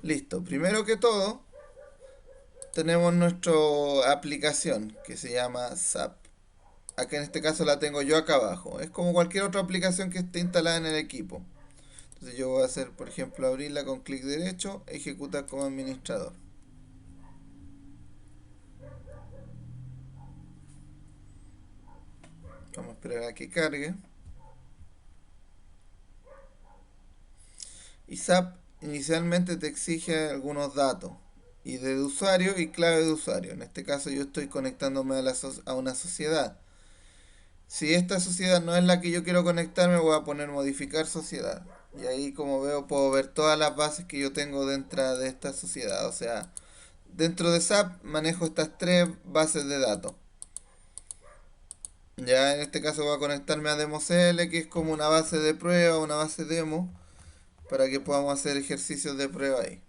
Listo. Primero que todo, tenemos nuestra aplicación que se llama SAP. Acá en este caso la tengo yo acá abajo. Es como cualquier otra aplicación que esté instalada en el equipo. Entonces yo voy a hacer, por ejemplo, abrirla con clic derecho, ejecutar como administrador. Vamos a esperar a que cargue. Y SAP inicialmente te exige algunos datos. Y de usuario y clave de usuario. En este caso yo estoy conectándome a una sociedad. Si esta sociedad no es la que yo quiero conectarme, voy a poner modificar sociedad. Y ahí como veo puedo ver todas las bases que yo tengo dentro de esta sociedad. O sea, dentro de SAP manejo estas tres bases de datos. Ya en este caso voy a conectarme a DemoCL, que es como una base de prueba, una base demo, para que podamos hacer ejercicios de prueba ahí.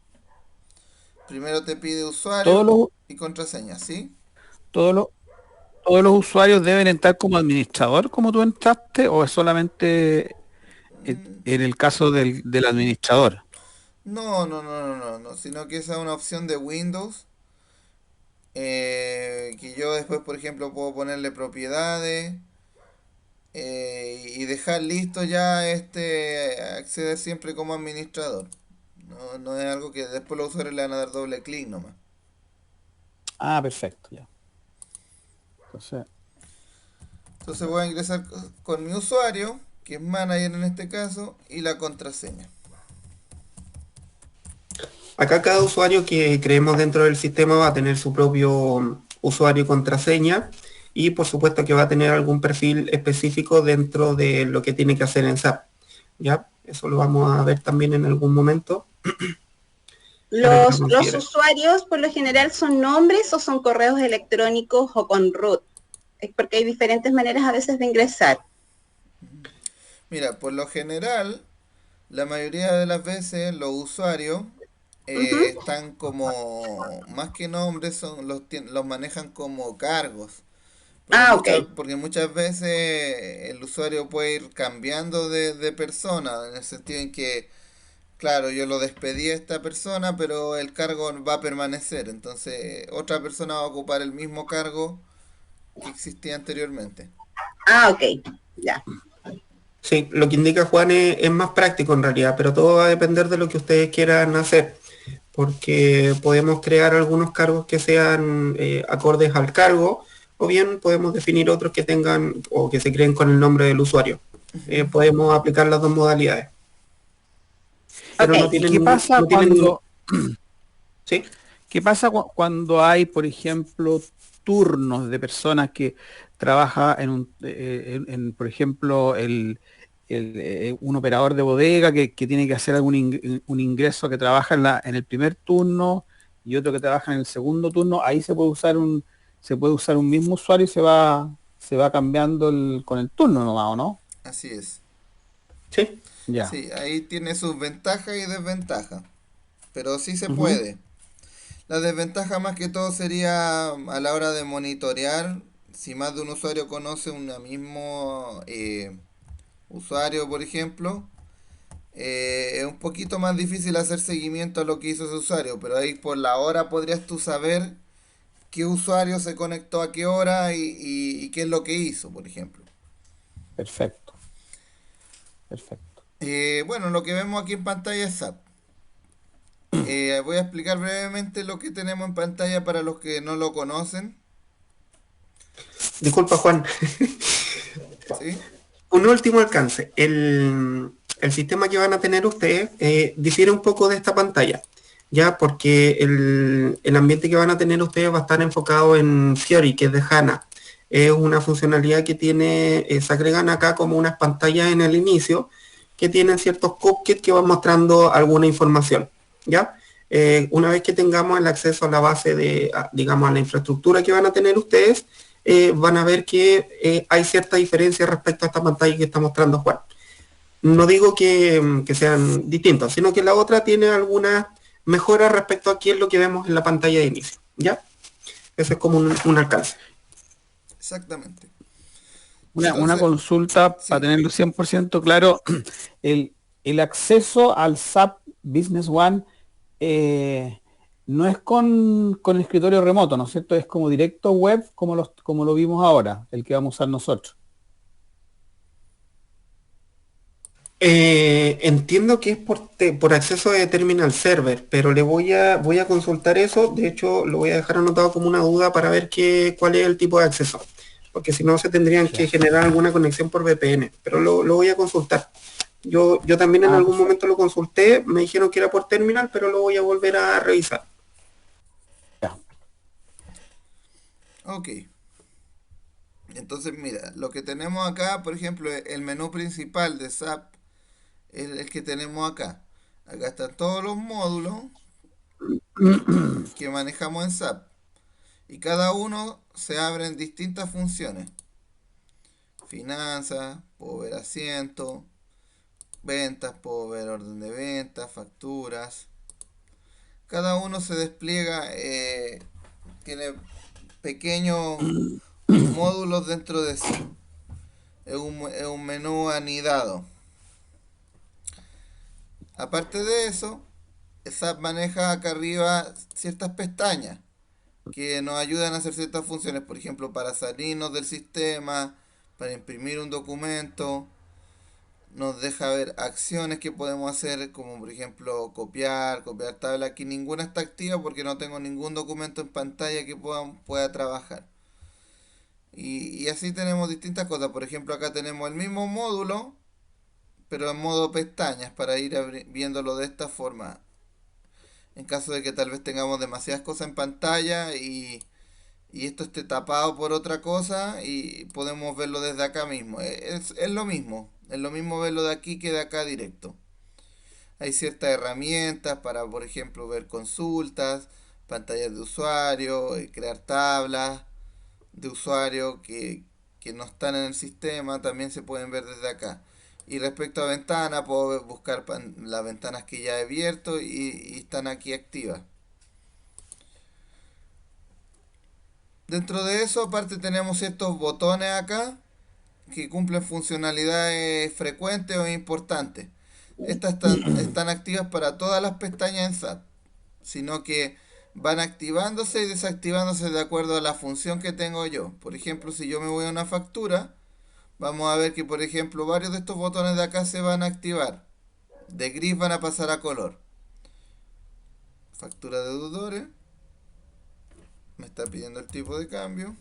Primero te pide Todos usuario los, y contraseña, ¿sí? todos los, todos los usuarios deben entrar como administrador, como tú entraste, o es solamente en el caso del administrador. No, sino que esa es una opción de Windows, que yo después, por ejemplo, puedo ponerle propiedades, y dejar listo ya acceder siempre como administrador. No es algo que después los usuarios le van a dar doble clic nomás. Ah, perfecto, ya. Entonces, Entonces voy a ingresar con mi usuario, que es manager en este caso, y la contraseña. Acá cada usuario que creemos dentro del sistema va a tener su propio usuario y contraseña y por supuesto que va a tener algún perfil específico dentro de lo que tiene que hacer en SAP. ¿Ya? Eso lo vamos a ver también en algún momento para que lo Los consideren. usuarios por lo general son nombres o son correos electrónicos o con root. Es porque hay diferentes maneras a veces de ingresar. Mira, por lo general, la mayoría de las veces los usuarios Ujú. están como, más que nombres, los manejan como cargos. Ah, ok. Porque muchas veces el usuario puede ir cambiando de persona, en el sentido en que, claro, yo lo despedí a esta persona, pero el cargo va a permanecer. Entonces, otra persona va a ocupar el mismo cargo que existía anteriormente. Ah, ok. Ya. Sí, lo que indica Juan es más práctico en realidad, pero todo va a depender de lo que ustedes quieran hacer, porque podemos crear algunos cargos que sean acordes al cargo, o bien podemos definir otros que tengan o que se creen con el nombre del usuario. Ujú. Podemos aplicar las dos modalidades, Ok. pero ¿y qué pasa no tienen, ¿sí? qué pasa cuando hay, por ejemplo, turnos de personas que trabaja por ejemplo, un operador de bodega que tiene que hacer un ingreso que trabaja en el primer turno y otro que trabaja en el segundo turno? Ahí se puede usar un mismo usuario y se va cambiando con el turno nomás, ¿o no? Así es. ¿Sí? Ya. Sí, ahí tiene sus ventajas y desventajas, pero sí se Ujú. puede. La desventaja más que todo sería a la hora de monitorear, si más de un usuario conoce un mismo usuario, por ejemplo, es un poquito más difícil hacer seguimiento a lo que hizo ese usuario, pero ahí por la hora podrías tú saber qué usuario se conectó a qué hora y qué es lo que hizo, por ejemplo. Perfecto, perfecto. Bueno, lo que vemos aquí en pantalla es SAP. Voy a explicar brevemente lo que tenemos en pantalla para los que no lo conocen. Disculpa Juan, ¿Sí? un último alcance. El sistema que van a tener ustedes difiere un poco de esta pantalla, ya porque el ambiente que van a tener ustedes va a estar enfocado en Fiori, que es de HANA. Es una funcionalidad que tiene, se agregan acá como unas pantallas en el inicio que tienen ciertos cookies que van mostrando alguna información, ¿ya? Una vez que tengamos el acceso a la base de, digamos, a la infraestructura que van a tener ustedes, van a ver que hay cierta diferencia respecto a esta pantalla que está mostrando Juan. No digo que sean distintos, sino que la otra tiene algunas mejoras respecto a qué es lo que vemos en la pantalla de inicio. ¿Ya? Eso es como un alcance. Exactamente. Una Entonces, consulta para sí. tenerlo 100% claro. El, el acceso al SAP Business One eh, no es con escritorio remoto, ¿no es cierto? Es como directo web, como lo vimos ahora, el que vamos a usar nosotros. Entiendo que es por acceso de terminal server, pero voy a consultar eso. De hecho, lo voy a dejar anotado como una duda para ver cuál es el tipo de acceso. Porque si no, se tendrían que Ya. generar alguna conexión por VPN. Pero lo voy a consultar. Yo también en Ah, algún perfecto. momento lo consulté, me dijeron que era por terminal, pero lo voy a volver a revisar. Ya. Ok. Entonces, mira, lo que tenemos acá, por ejemplo, el menú principal de SAP es el que tenemos acá. Acá están todos los módulos que manejamos en SAP. Y cada uno se abre en distintas funciones. Finanzas, puedo ver asiento, ventas, puedo ver orden de ventas, facturas. Cada uno se despliega, tiene pequeños módulos dentro de sí. Es un menú anidado. Aparte de eso, SAP maneja acá arriba ciertas pestañas que nos ayudan a hacer ciertas funciones, por ejemplo, para salirnos del sistema, para imprimir un documento, nos deja ver acciones que podemos hacer, como por ejemplo copiar tabla. Aquí ninguna está activa porque no tengo ningún documento en pantalla que pueda trabajar. Y así tenemos distintas cosas. Por ejemplo, acá tenemos el mismo módulo, pero en modo pestañas, para ir viéndolo de esta forma. En caso de que tal vez tengamos demasiadas cosas en pantalla y esto esté tapado por otra cosa y podemos verlo desde acá mismo. Es lo mismo verlo de aquí que de acá directo. Hay ciertas herramientas para, por ejemplo, ver consultas, pantallas de usuario, crear tablas de usuario que no están en el sistema, también se pueden ver desde acá. Y respecto a ventana, puedo buscar las ventanas que ya he abierto y están aquí activas. Dentro de eso, aparte tenemos estos botones acá que cumplen funcionalidades frecuentes o importantes. Estas están activas para todas las pestañas en SAP, sino que van activándose y desactivándose de acuerdo a la función que tengo yo. Por ejemplo, si yo me voy a una factura, vamos a ver que, por ejemplo, varios de estos botones de acá se van a activar. De gris van a pasar a color. Factura de deudores. Me está pidiendo el tipo de cambio.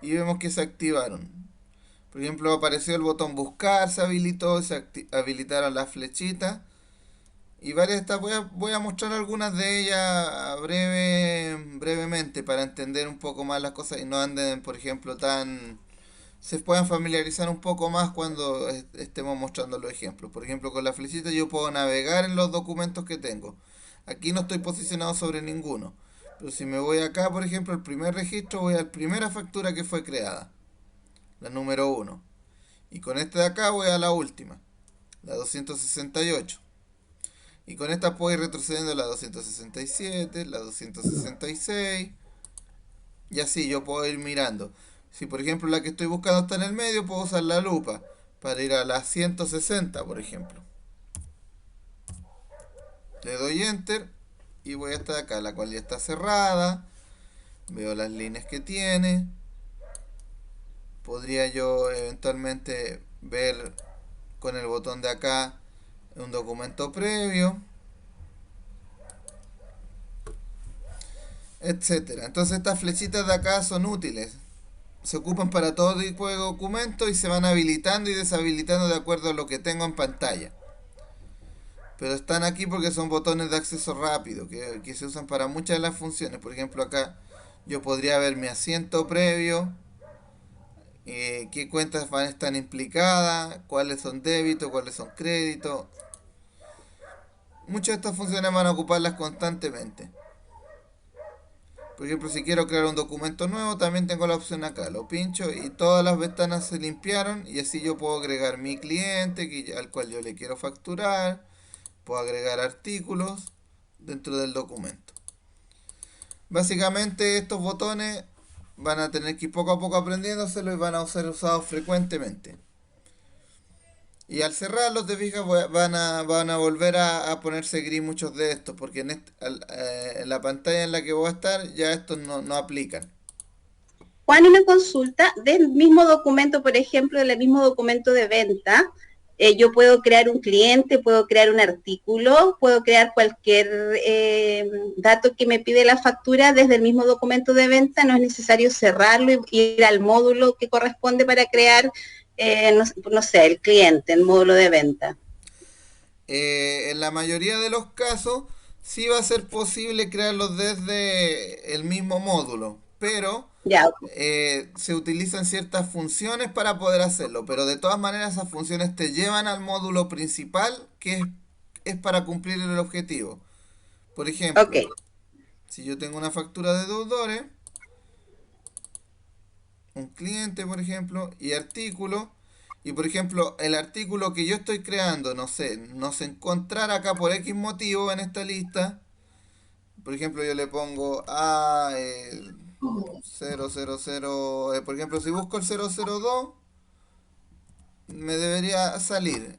Y vemos que se activaron. Por ejemplo, apareció el botón buscar, se habilitó, habilitaron las flechitas. Y varias de estas voy a mostrar algunas de ellas brevemente para entender un poco más las cosas y no anden, por ejemplo, se puedan familiarizar un poco más cuando estemos mostrando los ejemplos. Por ejemplo, con la flechita yo puedo navegar en los documentos que tengo. Aquí no estoy posicionado sobre ninguno. Pero si me voy acá, por ejemplo, al primer registro, voy a la primera factura que fue creada, la número uno. Y con este de acá voy a la última, la 268. Y con esta puedo ir retrocediendo la 267, la 266. Y así yo puedo ir mirando. Si por ejemplo la que estoy buscando está en el medio, puedo usar la lupa para ir a la 160, por ejemplo. Le doy enter y voy hasta acá, la cual ya está cerrada. Veo las líneas que tiene. Podría yo eventualmente ver con el botón de acá un documento previo, etcétera. Entonces estas flechitas de acá son útiles. Se ocupan para todo tipo de documentos y se van habilitando y deshabilitando de acuerdo a lo que tengo en pantalla. Pero están aquí porque son botones de acceso rápido que se usan para muchas de las funciones. Por ejemplo, acá yo podría ver mi asiento previo, qué cuentas van a estar implicadas, cuáles son débitos, cuáles son créditos. Muchas de estas funciones van a ocuparlas constantemente. Por ejemplo, si quiero crear un documento nuevo, también tengo la opción acá. Lo pincho y todas las ventanas se limpiaron y así yo puedo agregar mi cliente al cual yo le quiero facturar. Puedo agregar artículos dentro del documento. Básicamente estos botones van a tener que ir poco a poco aprendiéndoselo y van a ser usados frecuentemente. Y al cerrarlo, te fijas, van a volver a ponerse gris muchos de estos, porque en la pantalla en la que voy a estar ya estos no aplican. Juan, una consulta del mismo documento, por ejemplo, del mismo documento de venta, yo puedo crear un cliente, puedo crear un artículo, puedo crear cualquier dato que me pide la factura desde el mismo documento de venta, no es necesario cerrarlo y ir al módulo que corresponde para crear, no sé, el cliente, el módulo de venta. En la mayoría de los casos sí va a ser posible crearlos desde el mismo módulo, pero Ya, se utilizan ciertas funciones para poder hacerlo, pero de todas maneras esas funciones te llevan al módulo principal es para cumplir el objetivo. Por ok, ejemplo, si yo tengo una factura de deudores, un cliente, por ejemplo, y artículo, y por ejemplo, el artículo que yo estoy creando, no se encontrara acá por X motivo en esta lista, por ejemplo, yo le pongo a 000, por ejemplo, si busco el 002, me debería salir.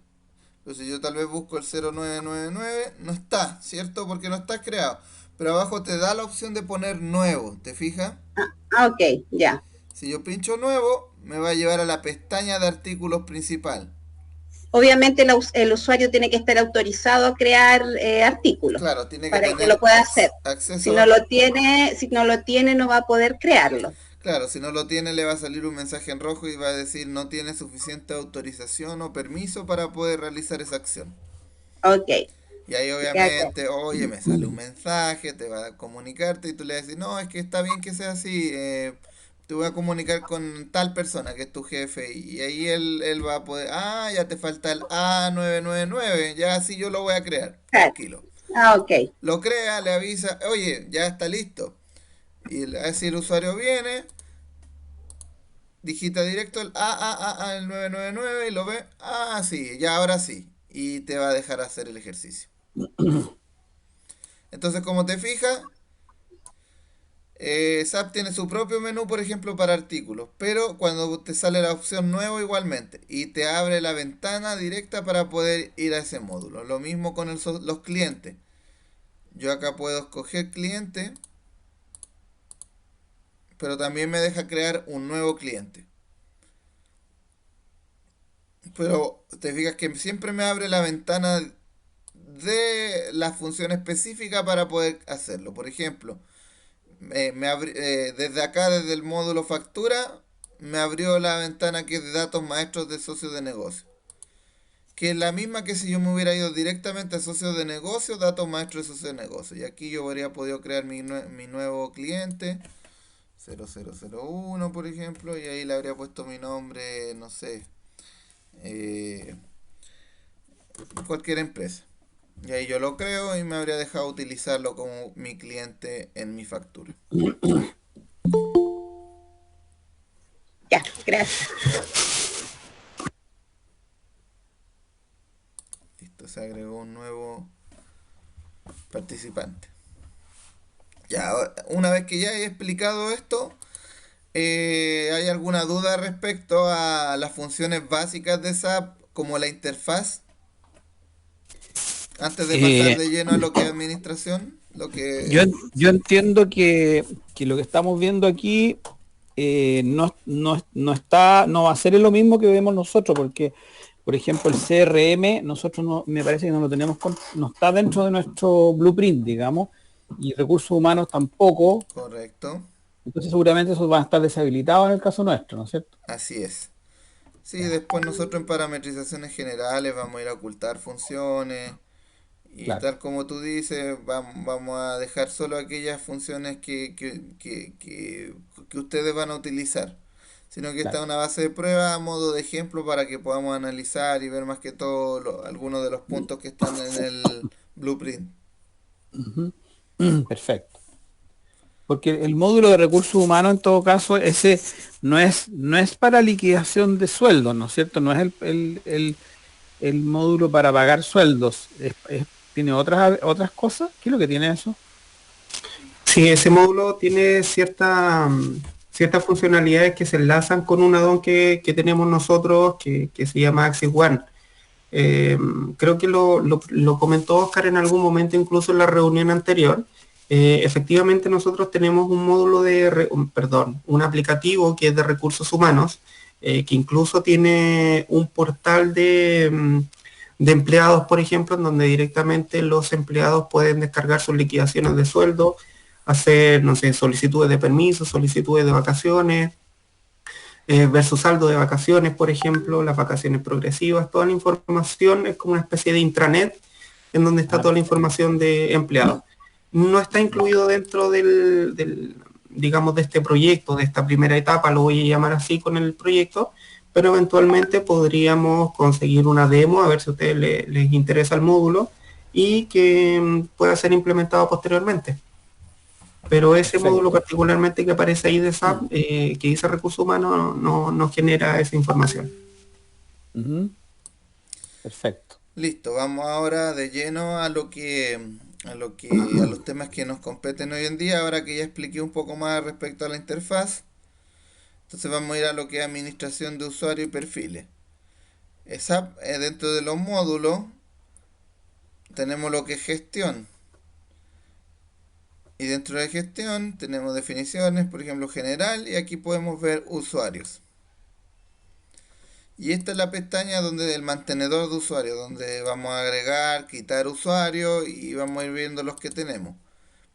Pero si yo tal vez busco el 0999, no está, ¿cierto? Porque no está creado. Pero abajo te da la opción de poner nuevo, ¿te fijas? ok, ya. Si yo pincho nuevo, me va a llevar a la pestaña de artículos principal. Obviamente el usuario tiene que estar autorizado a crear artículos Claro, tiene que para que tener lo pueda hacer. Si acceso. no lo tiene, no va a poder crearlo. Claro, si no lo tiene, le va a salir un mensaje en rojo y va a decir no tiene suficiente autorización o permiso para poder realizar esa acción. Ok, Y ahí ya, claro. obviamente, oye, me sale un mensaje, te va a comunicarte y tú le vas a decir, no, es que está bien que sea así, te voy a comunicar con tal persona que es tu jefe y ahí él va a poder, ya te falta el A999, ya así yo lo voy a crear, Claro. tranquilo. Ok, Lo crea, le avisa, oye, ya está listo. Y así el usuario viene, digita directo el 999 y lo ve, sí, ya ahora sí. Y te va a dejar hacer el ejercicio. Entonces, como te fijas, SAP tiene su propio menú, por ejemplo, para artículos, pero cuando te sale la opción nuevo igualmente y te abre la ventana directa para poder ir a ese módulo. Lo mismo con los clientes. Yo acá puedo escoger cliente, pero también me deja crear un nuevo cliente. Pero te fijas que siempre me abre la ventana de la función específica para poder hacerlo. Por ejemplo, desde acá, desde el módulo factura, me abrió la ventana que es de datos maestros de socios de negocio. Que es la misma que si yo me hubiera ido directamente a socios de negocio, datos maestros de socios de negocio. Y aquí yo habría podido crear mi nuevo cliente, 0001 por ejemplo, y ahí le habría puesto mi nombre, no sé, eh, cualquier empresa. Y ahí yo lo creo y me habría dejado utilizarlo como mi cliente en mi factura. ya, gracias. Listo, se agregó un nuevo participante. Ya, una vez que ya he explicado esto, ¿hay alguna duda respecto a las funciones básicas de SAP, como la interfaz? Antes de pasar Eh, de lleno a lo que es administración, lo yo, que... yo entiendo que lo que estamos viendo aquí no va a ser lo mismo que vemos nosotros, porque, por ejemplo, el CRM, nosotros me parece que no lo tenemos, no está dentro de nuestro blueprint, digamos, y recursos humanos tampoco, Correcto, entonces seguramente eso va a estar deshabilitado en el caso nuestro, ¿no es cierto? así es. Sí, Ya, después nosotros en parametrizaciones generales vamos a ir a ocultar funciones y claro, tal como tú dices, vamos a dejar solo aquellas funciones que ustedes van a utilizar. Sino que esta claro. es una base de prueba a modo de ejemplo para que podamos analizar y ver más que todo algunos de los puntos que están en el blueprint. Ujú. Perfecto. Porque el módulo de recursos humanos, en todo caso, ese no es para liquidación de sueldos, ¿no es cierto? No es el módulo para pagar sueldos. ¿Tiene otras cosas? ¿Qué es lo que tiene eso? Sí, ese módulo tiene ciertas funcionalidades que se enlazan con un addon que tenemos nosotros que se llama Axis One. Creo que lo comentó Oscar en algún momento, incluso en la reunión anterior. Efectivamente nosotros tenemos un módulo un aplicativo que es de recursos humanos, que incluso tiene un portal de empleados, por ejemplo, en donde directamente los empleados pueden descargar sus liquidaciones de sueldo, hacer, no sé, solicitudes de permisos, solicitudes de vacaciones, ver su saldo de vacaciones, por ejemplo, las vacaciones progresivas, toda la información es como una especie de intranet en donde está toda la información de empleados. No está incluido dentro digamos, de este proyecto, de esta primera etapa, lo voy a llamar así con el proyecto, pero eventualmente podríamos conseguir una demo, a ver si a ustedes les interesa el módulo, y que pueda ser implementado posteriormente. Pero ese Perfecto. módulo particularmente que aparece ahí de SAP, que dice recursos humanos, no genera esa información. Ujú. Perfecto. Listo, vamos ahora de lleno a los temas que nos competen hoy en día, ahora que ya expliqué un poco más respecto a la interfaz. Entonces vamos a ir a lo que es administración de usuario y perfiles. SAP, dentro de los módulos, tenemos lo que es gestión. Y dentro de gestión tenemos definiciones, por ejemplo, general, y aquí podemos ver usuarios. Y esta es la pestaña donde el mantenedor de usuarios, donde vamos a agregar, quitar usuarios y vamos a ir viendo los que tenemos.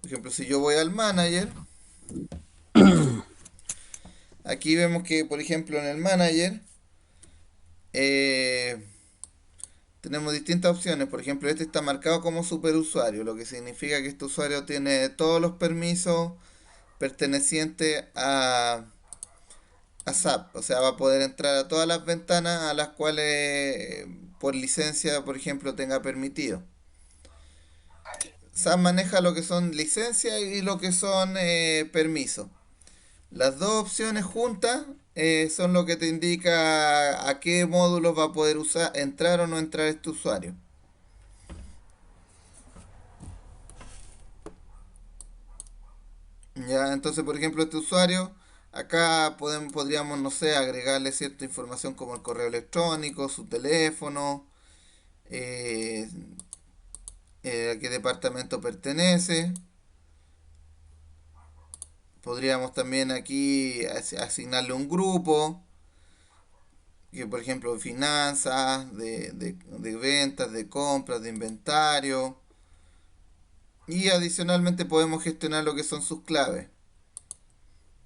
Por ejemplo, si yo voy al manager, aquí vemos que, por ejemplo, en el manager eh, tenemos distintas opciones. Por ejemplo, este está marcado como superusuario, lo que significa que este usuario tiene todos los permisos pertenecientes a SAP. O sea, va a poder entrar a todas las ventanas a las cuales por licencia, por ejemplo, tenga permitido. SAP maneja lo que son licencias y lo que son permisos. Las dos opciones juntas son lo que te indica a qué módulos va a poder usar, entrar o no entrar este usuario. Ya, entonces, por ejemplo, este usuario, acá podríamos, no sé, agregarle cierta información como el correo electrónico, su teléfono, eh, a qué departamento pertenece. Podríamos también aquí asignarle un grupo, que por ejemplo finanzas, de ventas, de compras, de inventario. Y adicionalmente podemos gestionar lo que son sus claves.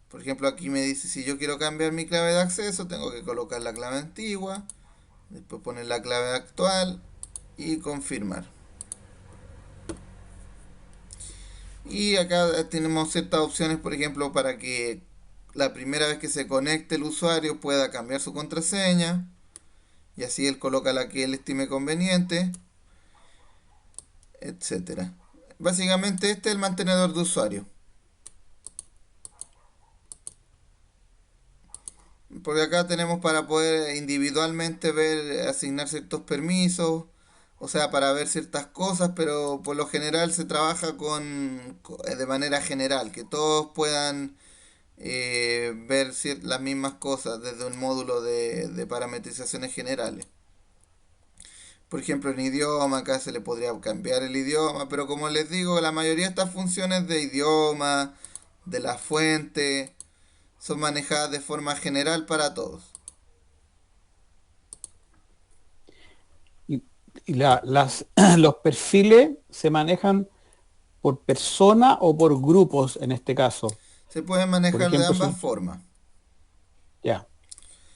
Por ejemplo, aquí me dice si yo quiero cambiar mi clave de acceso, tengo que colocar la clave antigua, después poner la clave actual y confirmar. Y acá tenemos ciertas opciones, por ejemplo, para que la primera vez que se conecte el usuario pueda cambiar su contraseña y así él coloca la que él estime conveniente, etcétera. Básicamente este es el mantenedor de usuario. Porque acá tenemos para poder individualmente ver, asignar ciertos permisos, o sea, para ver ciertas cosas, pero por lo general se trabaja de manera general, que todos puedan ver las mismas cosas desde un módulo de parametrizaciones generales. Por ejemplo, en idioma, acá se le podría cambiar el idioma, pero como les digo, la mayoría de estas funciones de idioma, de la fuente, son manejadas de forma general para todos. Y, los perfiles se manejan por persona o por grupos en este caso. Se puede Por manejar de ejemplo, ambas formas. ya.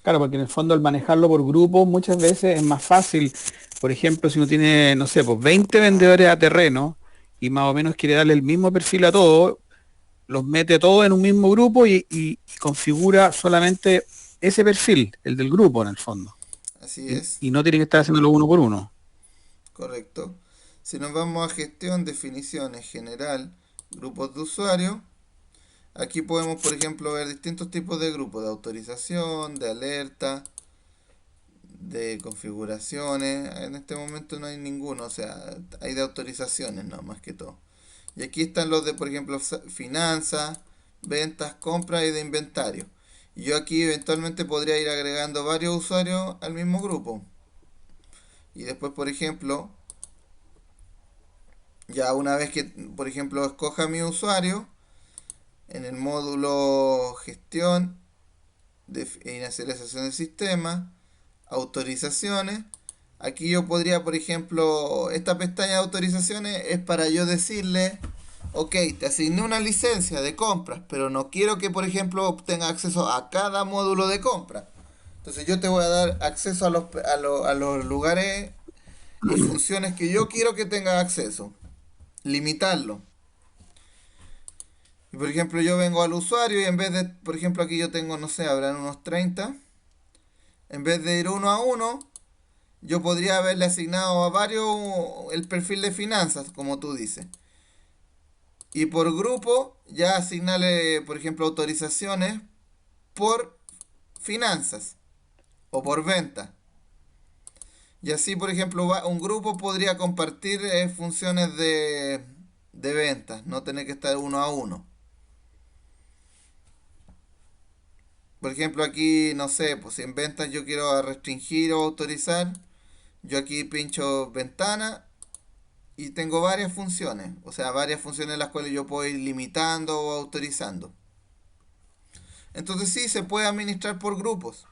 Claro, porque en el fondo al manejarlo por grupos muchas veces es más fácil. Por ejemplo, si uno tiene, no sé, pues 20 vendedores a terreno y más o menos quiere darle el mismo perfil a todos, los mete todos en un mismo grupo y configura solamente ese perfil, el del grupo en el fondo. Así es, Y no tiene que estar haciéndolo uno por uno. correcto. Si nos vamos a gestión, definiciones, general, grupos de usuarios, aquí podemos, por ejemplo, ver distintos tipos de grupos de autorización, de alerta, de configuraciones. En este momento no hay ninguno, o sea, hay de autorizaciones, no, más que todo. Y aquí están los de, por ejemplo, finanzas, ventas, compras y de inventario. Y yo aquí eventualmente podría ir agregando varios usuarios al mismo grupo. Y después, por ejemplo, ya una vez que, por ejemplo, escoja mi usuario, en el módulo gestión de inicialización del sistema, autorizaciones, aquí yo podría, por ejemplo, esta pestaña de autorizaciones es para yo decirle, ok, te asigné una licencia de compras, pero no quiero que, por ejemplo, obtenga acceso a cada módulo de compra. Entonces yo te voy a dar acceso a los lugares y funciones que yo quiero que tenga acceso. Limitarlo. Y por ejemplo, yo vengo al usuario y en vez de, por ejemplo, aquí yo tengo, no sé, habrán unos 30. En vez de ir uno a uno, yo podría haberle asignado a varios el perfil de finanzas, como tú dices. Y por grupo, ya asignarle, por ejemplo, autorizaciones por finanzas o por venta. Y así, por ejemplo, un grupo podría compartir funciones de ventas, no tener que estar uno a uno. Por ejemplo, aquí, no sé, pues si en ventas yo quiero restringir o autorizar, yo aquí pincho ventana y tengo varias funciones, o sea, varias funciones las cuales yo puedo ir limitando o autorizando. Entonces sí, se puede administrar por grupos.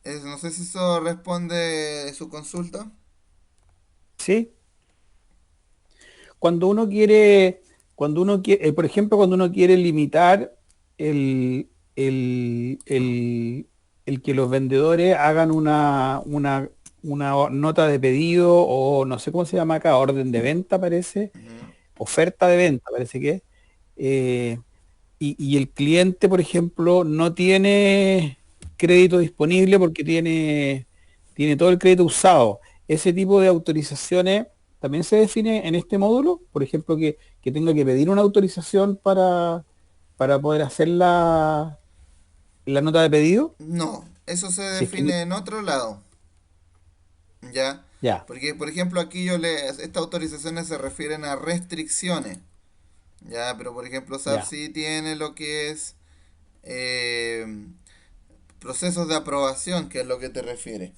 No sé si eso responde su consulta. ¿Sí? Cuando uno quiere, por ejemplo, cuando uno quiere limitar el, el que los vendedores hagan una nota de pedido o no sé cómo se llama acá, orden de venta parece, Ujú. oferta de venta parece que es, eh, y el cliente, por ejemplo, no tiene crédito disponible porque tiene todo el crédito usado. Ese tipo de autorizaciones también se define en este módulo, por ejemplo, que tenga que pedir una autorización para poder hacer la nota de pedido. No, eso se Si es que define en otro lado. ¿Ya? ya, Porque, por ejemplo, aquí estas autorizaciones se refieren a restricciones. ¿Ya? Pero, por ejemplo, SAP ya. sí tiene lo que es eh, procesos de aprobación, que es lo que te refiere.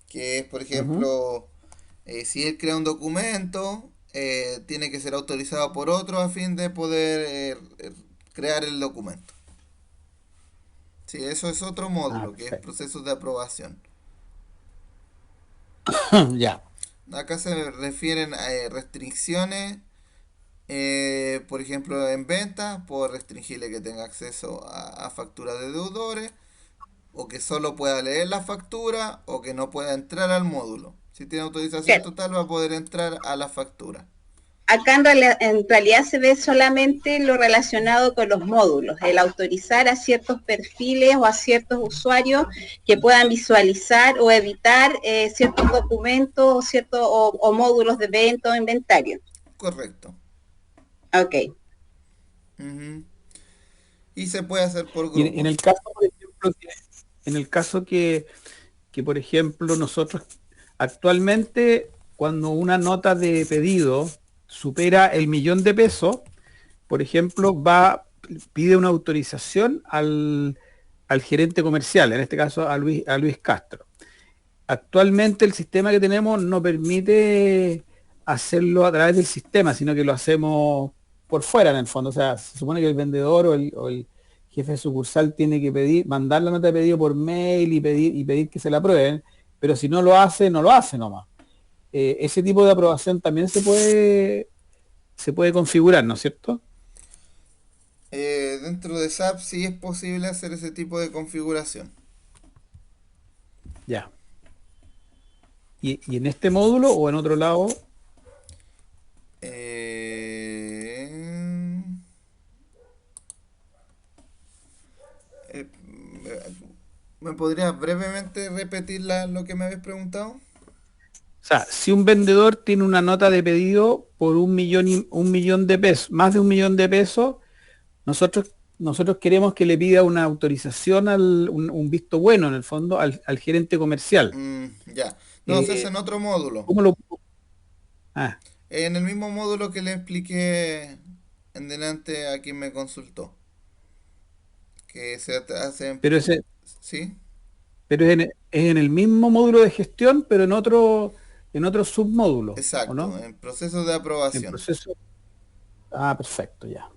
Que es, por Ujú. ejemplo, si él crea un documento, tiene que ser autorizado por otro a fin de poder crear el documento. Sí, eso es otro Ah, módulo, que es perfecto. procesos de aprobación. Ya, Acá se refieren a restricciones, por ejemplo, en ventas, puedo restringirle que tenga acceso a facturas de deudores, o que solo pueda leer la factura, o que no pueda entrar al módulo. Si tiene autorización Claro. total, va a poder entrar a la factura. Acá en realidad se ve solamente lo relacionado con los módulos, el autorizar a ciertos perfiles o a ciertos usuarios que puedan visualizar o editar ciertos documentos o módulos de venta o inventario. Correcto. Ok. Ujú. Y se puede hacer por y en el grupos. caso, por ejemplo, en el caso que, por ejemplo, nosotros actualmente, cuando una nota de pedido supera el 1.000.000 de pesos, por ejemplo, pide una autorización al gerente comercial, en este caso a Luis Castro. Actualmente el sistema que tenemos no permite hacerlo a través del sistema, sino que lo hacemos por fuera en el fondo. O sea, se supone que el vendedor o el jefe de sucursal tiene que mandar la nota de pedido por mail y pedir que se la aprueben, pero si no lo hace, no lo hace nomás. Ese tipo de aprobación también se puede configurar, ¿no es cierto? Dentro de SAP sí es posible hacer ese tipo de configuración. Ya. Y en este módulo o en otro lado, Eh, eh, ¿Me podrías brevemente repetir lo que me habías preguntado? o sea, si un vendedor tiene una nota de pedido por 1.000.000 de pesos, más de 1.000.000 de pesos, nosotros queremos que le pida una autorización, un visto bueno en el fondo, al gerente comercial. Ya. No, se hace Eh, en otro módulo. ¿Cómo lo? Ah, En el mismo módulo que le expliqué en delante a quien me consultó. Que se hace... pero ese, ¿Sí? Pero es en el mismo módulo de gestión, pero en otro submódulo, ¿o Exacto, no? en proceso de En aprobación. proceso. Ah, perfecto, ya.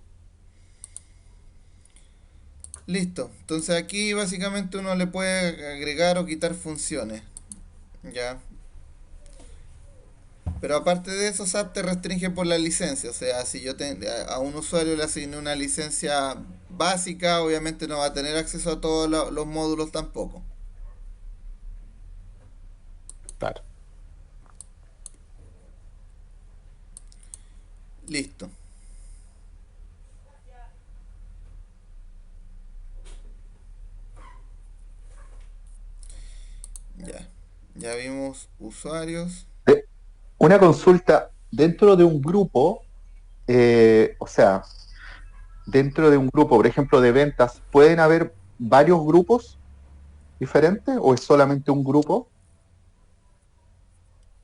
Listo. Entonces aquí básicamente uno le puede agregar o quitar funciones. Ya. Pero aparte de eso, SAP te restringe por la licencia. O sea, si a un usuario le asigné una licencia básica, obviamente no va a tener acceso a todos los módulos tampoco. Claro. Listo. Ya. Ya vimos usuarios. De- Una consulta dentro de un grupo, o sea, dentro de un grupo, por ejemplo, de ventas, ¿pueden haber varios grupos diferentes o es solamente un grupo?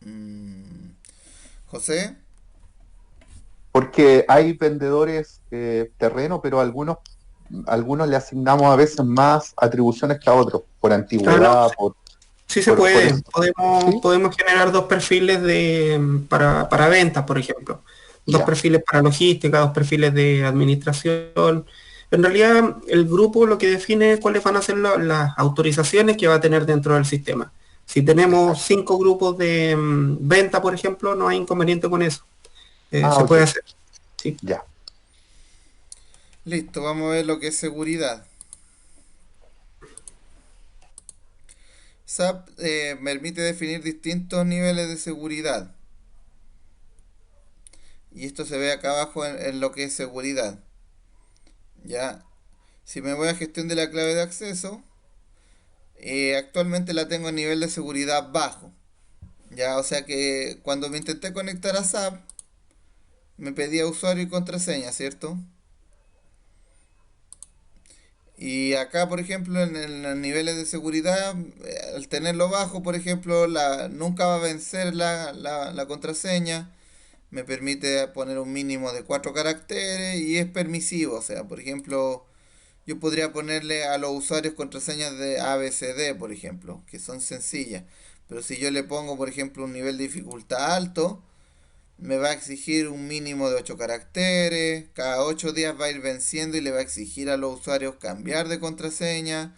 Mm, José. Porque hay vendedores terreno, pero algunos le asignamos a veces más atribuciones que a otros, por Ah, no, antigüedad, sí se por puede. eso. Podemos, ¿Sí? podemos generar dos perfiles para ventas, por ejemplo. Dos Ya. perfiles para logística, dos perfiles de administración. En realidad, el grupo lo que define cuáles van a ser las autorizaciones que va a tener dentro del sistema. Si tenemos Exacto. 5 grupos de venta, por ejemplo, no hay inconveniente con eso. Ah, Se ok. puede hacer. Sí. Ya. Listo, vamos a ver lo que es seguridad. SAP permite definir distintos niveles de seguridad. Y esto se ve acá abajo en lo que es seguridad. Ya, si me voy a gestión de la clave de acceso, actualmente la tengo en nivel de seguridad bajo. Ya, o sea que cuando me intenté conectar a SAP, me pedía usuario y contraseña, ¿cierto? Y acá, por ejemplo, en los niveles de seguridad, al tenerlo bajo, por ejemplo, nunca va a vencer la contraseña. Me permite poner un mínimo de 4 caracteres y es permisivo. O sea, por ejemplo, yo podría ponerle a los usuarios contraseñas de ABCD, por ejemplo, que son sencillas. Pero si yo le pongo, por ejemplo, un nivel de dificultad alto, me va a exigir un mínimo de 8 caracteres. Cada 8 días va a ir venciendo y le va a exigir a los usuarios cambiar de contraseña.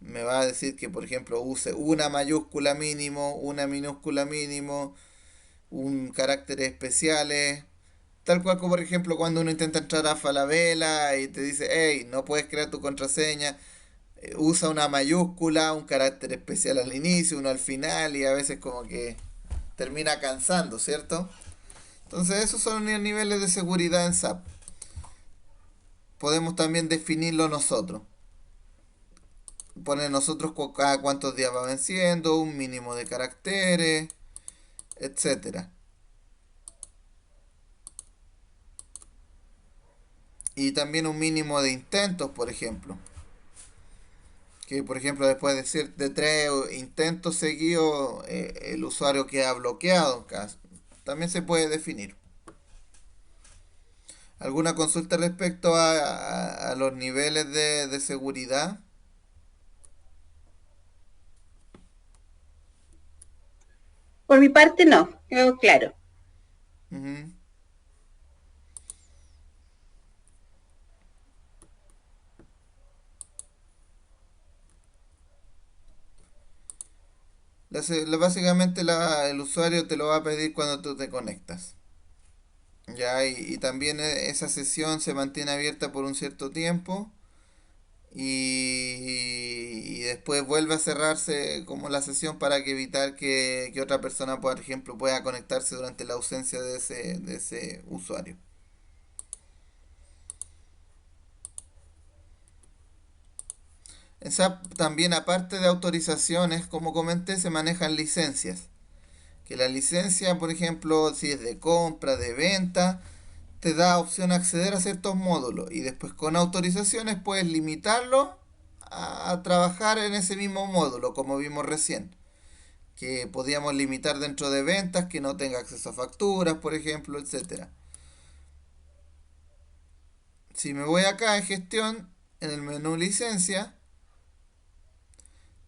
Me va a decir que, por ejemplo, use una mayúscula mínimo, una minúscula mínimo, un caracteres especiales. Tal cual como por ejemplo cuando uno intenta entrar a Falabella y te dice, hey, no puedes crear tu contraseña, usa una mayúscula, un carácter especial al inicio, uno al final y a veces como que termina cansando, ¿cierto? Entonces esos son los niveles de seguridad en SAP. Podemos también definirlo nosotros. Poner nosotros cada cuántos días va venciendo, un mínimo de caracteres, etcétera. Y también un mínimo de intentos, por ejemplo. Que por ejemplo después de 3 intentos seguidos el usuario queda bloqueado. También se puede definir. ¿Alguna consulta respecto a los niveles de seguridad? Por mi parte no, quedó claro. Ujú. Básicamente el usuario te lo va a pedir cuando tú te conectas. Ya, y también esa sesión se mantiene abierta por un cierto tiempo y después vuelve a cerrarse como la sesión para que evitar que otra persona, por ejemplo, pueda conectarse durante la ausencia de ese usuario. En SAP también aparte de autorizaciones, como comenté, se manejan licencias. Que la licencia, por ejemplo, si es de compra, de venta, te da opción a acceder a ciertos módulos y después con autorizaciones puedes limitarlo a trabajar en ese mismo módulo, como vimos recién. Que podíamos limitar dentro de ventas que no tenga acceso a facturas, por ejemplo, etcétera. Si me voy acá en gestión, en el menú licencia,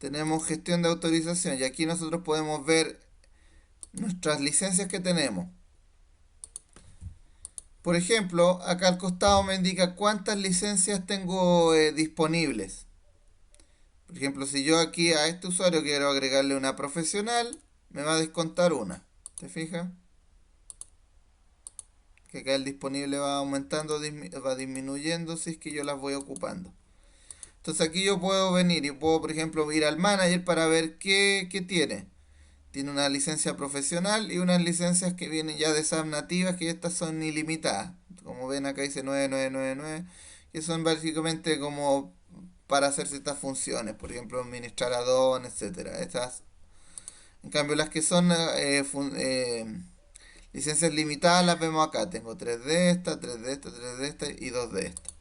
tenemos gestión de autorización y aquí nosotros podemos ver nuestras licencias que tenemos. Por ejemplo, acá al costado me indica cuántas licencias tengo disponibles. Por ejemplo, si yo aquí a este usuario quiero agregarle una profesional, me va a descontar una. ¿Te fijas? Que acá el disponible va aumentando, va disminuyendo si es que yo las voy ocupando. Entonces aquí yo puedo venir y puedo, por ejemplo, ir al manager para ver qué tiene. Tiene una licencia profesional y unas licencias que vienen ya de SAP nativas, que estas son ilimitadas. Como ven acá dice 9999, que son básicamente como para hacer ciertas funciones, por ejemplo, administrar add-on, etcétera. Estas, en cambio, las que son licencias limitadas las vemos acá. Tengo 3 de estas, 3 de estas, 3 de estas y 2 de estas.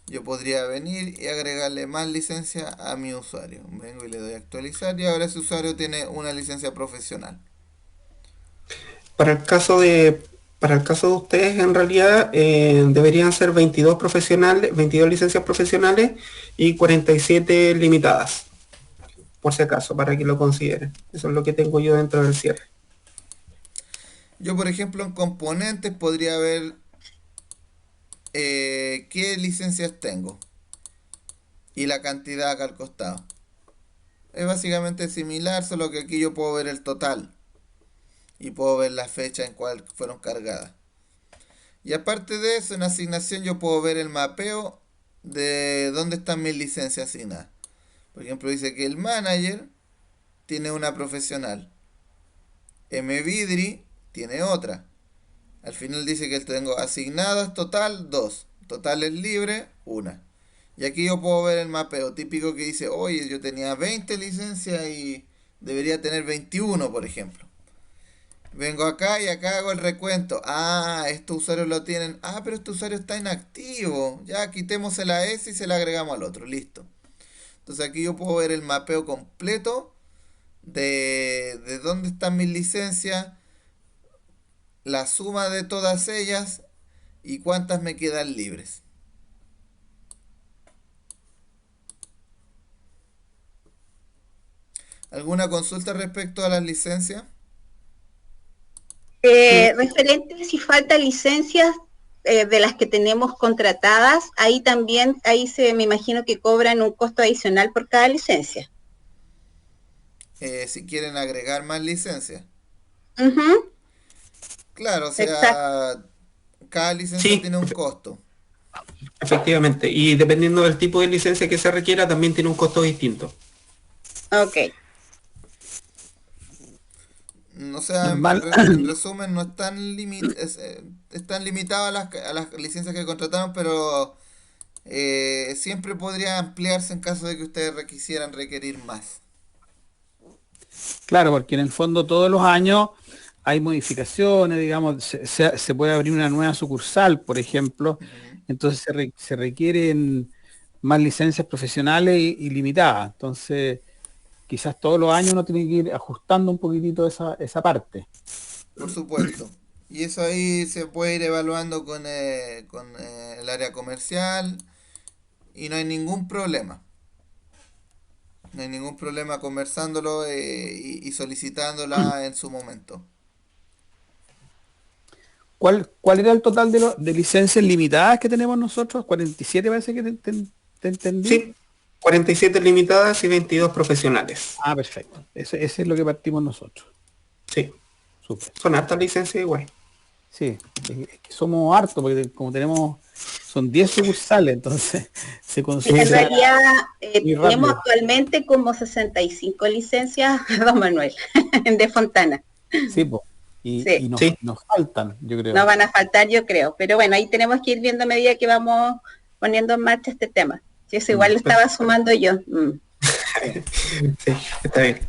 Yo podría venir y agregarle más licencia a mi usuario. Vengo y le doy a actualizar y ahora ese usuario tiene una licencia profesional. Para el caso de, para el caso de ustedes, en realidad deberían ser 22 profesionales, 22 licencias profesionales y 47 limitadas, por si acaso, para que lo consideren. Eso es lo que tengo yo dentro del cierre. Yo, por ejemplo, en componentes podría ver qué licencias tengo y la cantidad acá al costado. Es básicamente similar, solo que aquí yo puedo ver el total y puedo ver la fecha en cual fueron cargadas. Y aparte de eso, en asignación yo puedo ver el mapeo de dónde están mis licencias asignadas. Por ejemplo, dice que el manager tiene una profesional, MVidri tiene otra. Al final dice que tengo asignadas total 2, totales libres 1. Y aquí yo puedo ver el mapeo típico que dice, oye, yo tenía 20 licencias y debería tener 21, por ejemplo. Vengo acá y acá hago el recuento. Ah, estos usuarios lo tienen. Ah, pero este usuario está inactivo. Ya quitemos la S y se la agregamos al otro. Listo. Entonces aquí yo puedo ver el mapeo completo de dónde están mis licencias, la suma de todas ellas y cuántas me quedan libres. ¿Alguna consulta respecto a las licencias? Referente si falta licencias de las que tenemos contratadas, ahí también, me imagino que cobran un costo adicional por cada licencia. Si quieren agregar más licencias. Ujú. Claro, o Exacto. sea, cada licencia Sí, tiene un costo. efectivamente. Y dependiendo del tipo de licencia que se requiera, también tiene un costo distinto. Ok. O sea, Normal. en resumen, no están limitadas a las licencias que contrataron, pero siempre podría ampliarse en caso de que ustedes quisieran requerir más. Claro, porque en el fondo todos los años hay modificaciones, digamos, se puede abrir una nueva sucursal, por ejemplo, Ujú. entonces se requieren más licencias profesionales y limitadas. Entonces, quizás todos los años uno tiene que ir ajustando un poquitito esa parte. Por supuesto. Y eso ahí se puede ir evaluando con el área comercial y no hay ningún problema. No hay ningún problema conversándolo y solicitándola en su momento. ¿Cuál era el total de licencias limitadas que tenemos nosotros? 47 parece que te entendí. Sí, 47 limitadas y 22 profesionales. Ah, perfecto. Ese es lo que partimos nosotros. Sí, Súper. son hartas licencias igual. Sí, es que somos hartos, porque como son 10 sucursales, entonces se En considera realidad muy tenemos rápido. actualmente como 65 licencias, don Manuel, de Fontana. Sí, po. Sí, Y Sí, nos faltan, yo no creo. van a faltar, yo creo. Pero bueno, ahí tenemos que ir viendo a medida que vamos poniendo en marcha este tema. Si eso igual lo estaba sumando yo. Sí. sí, está bien.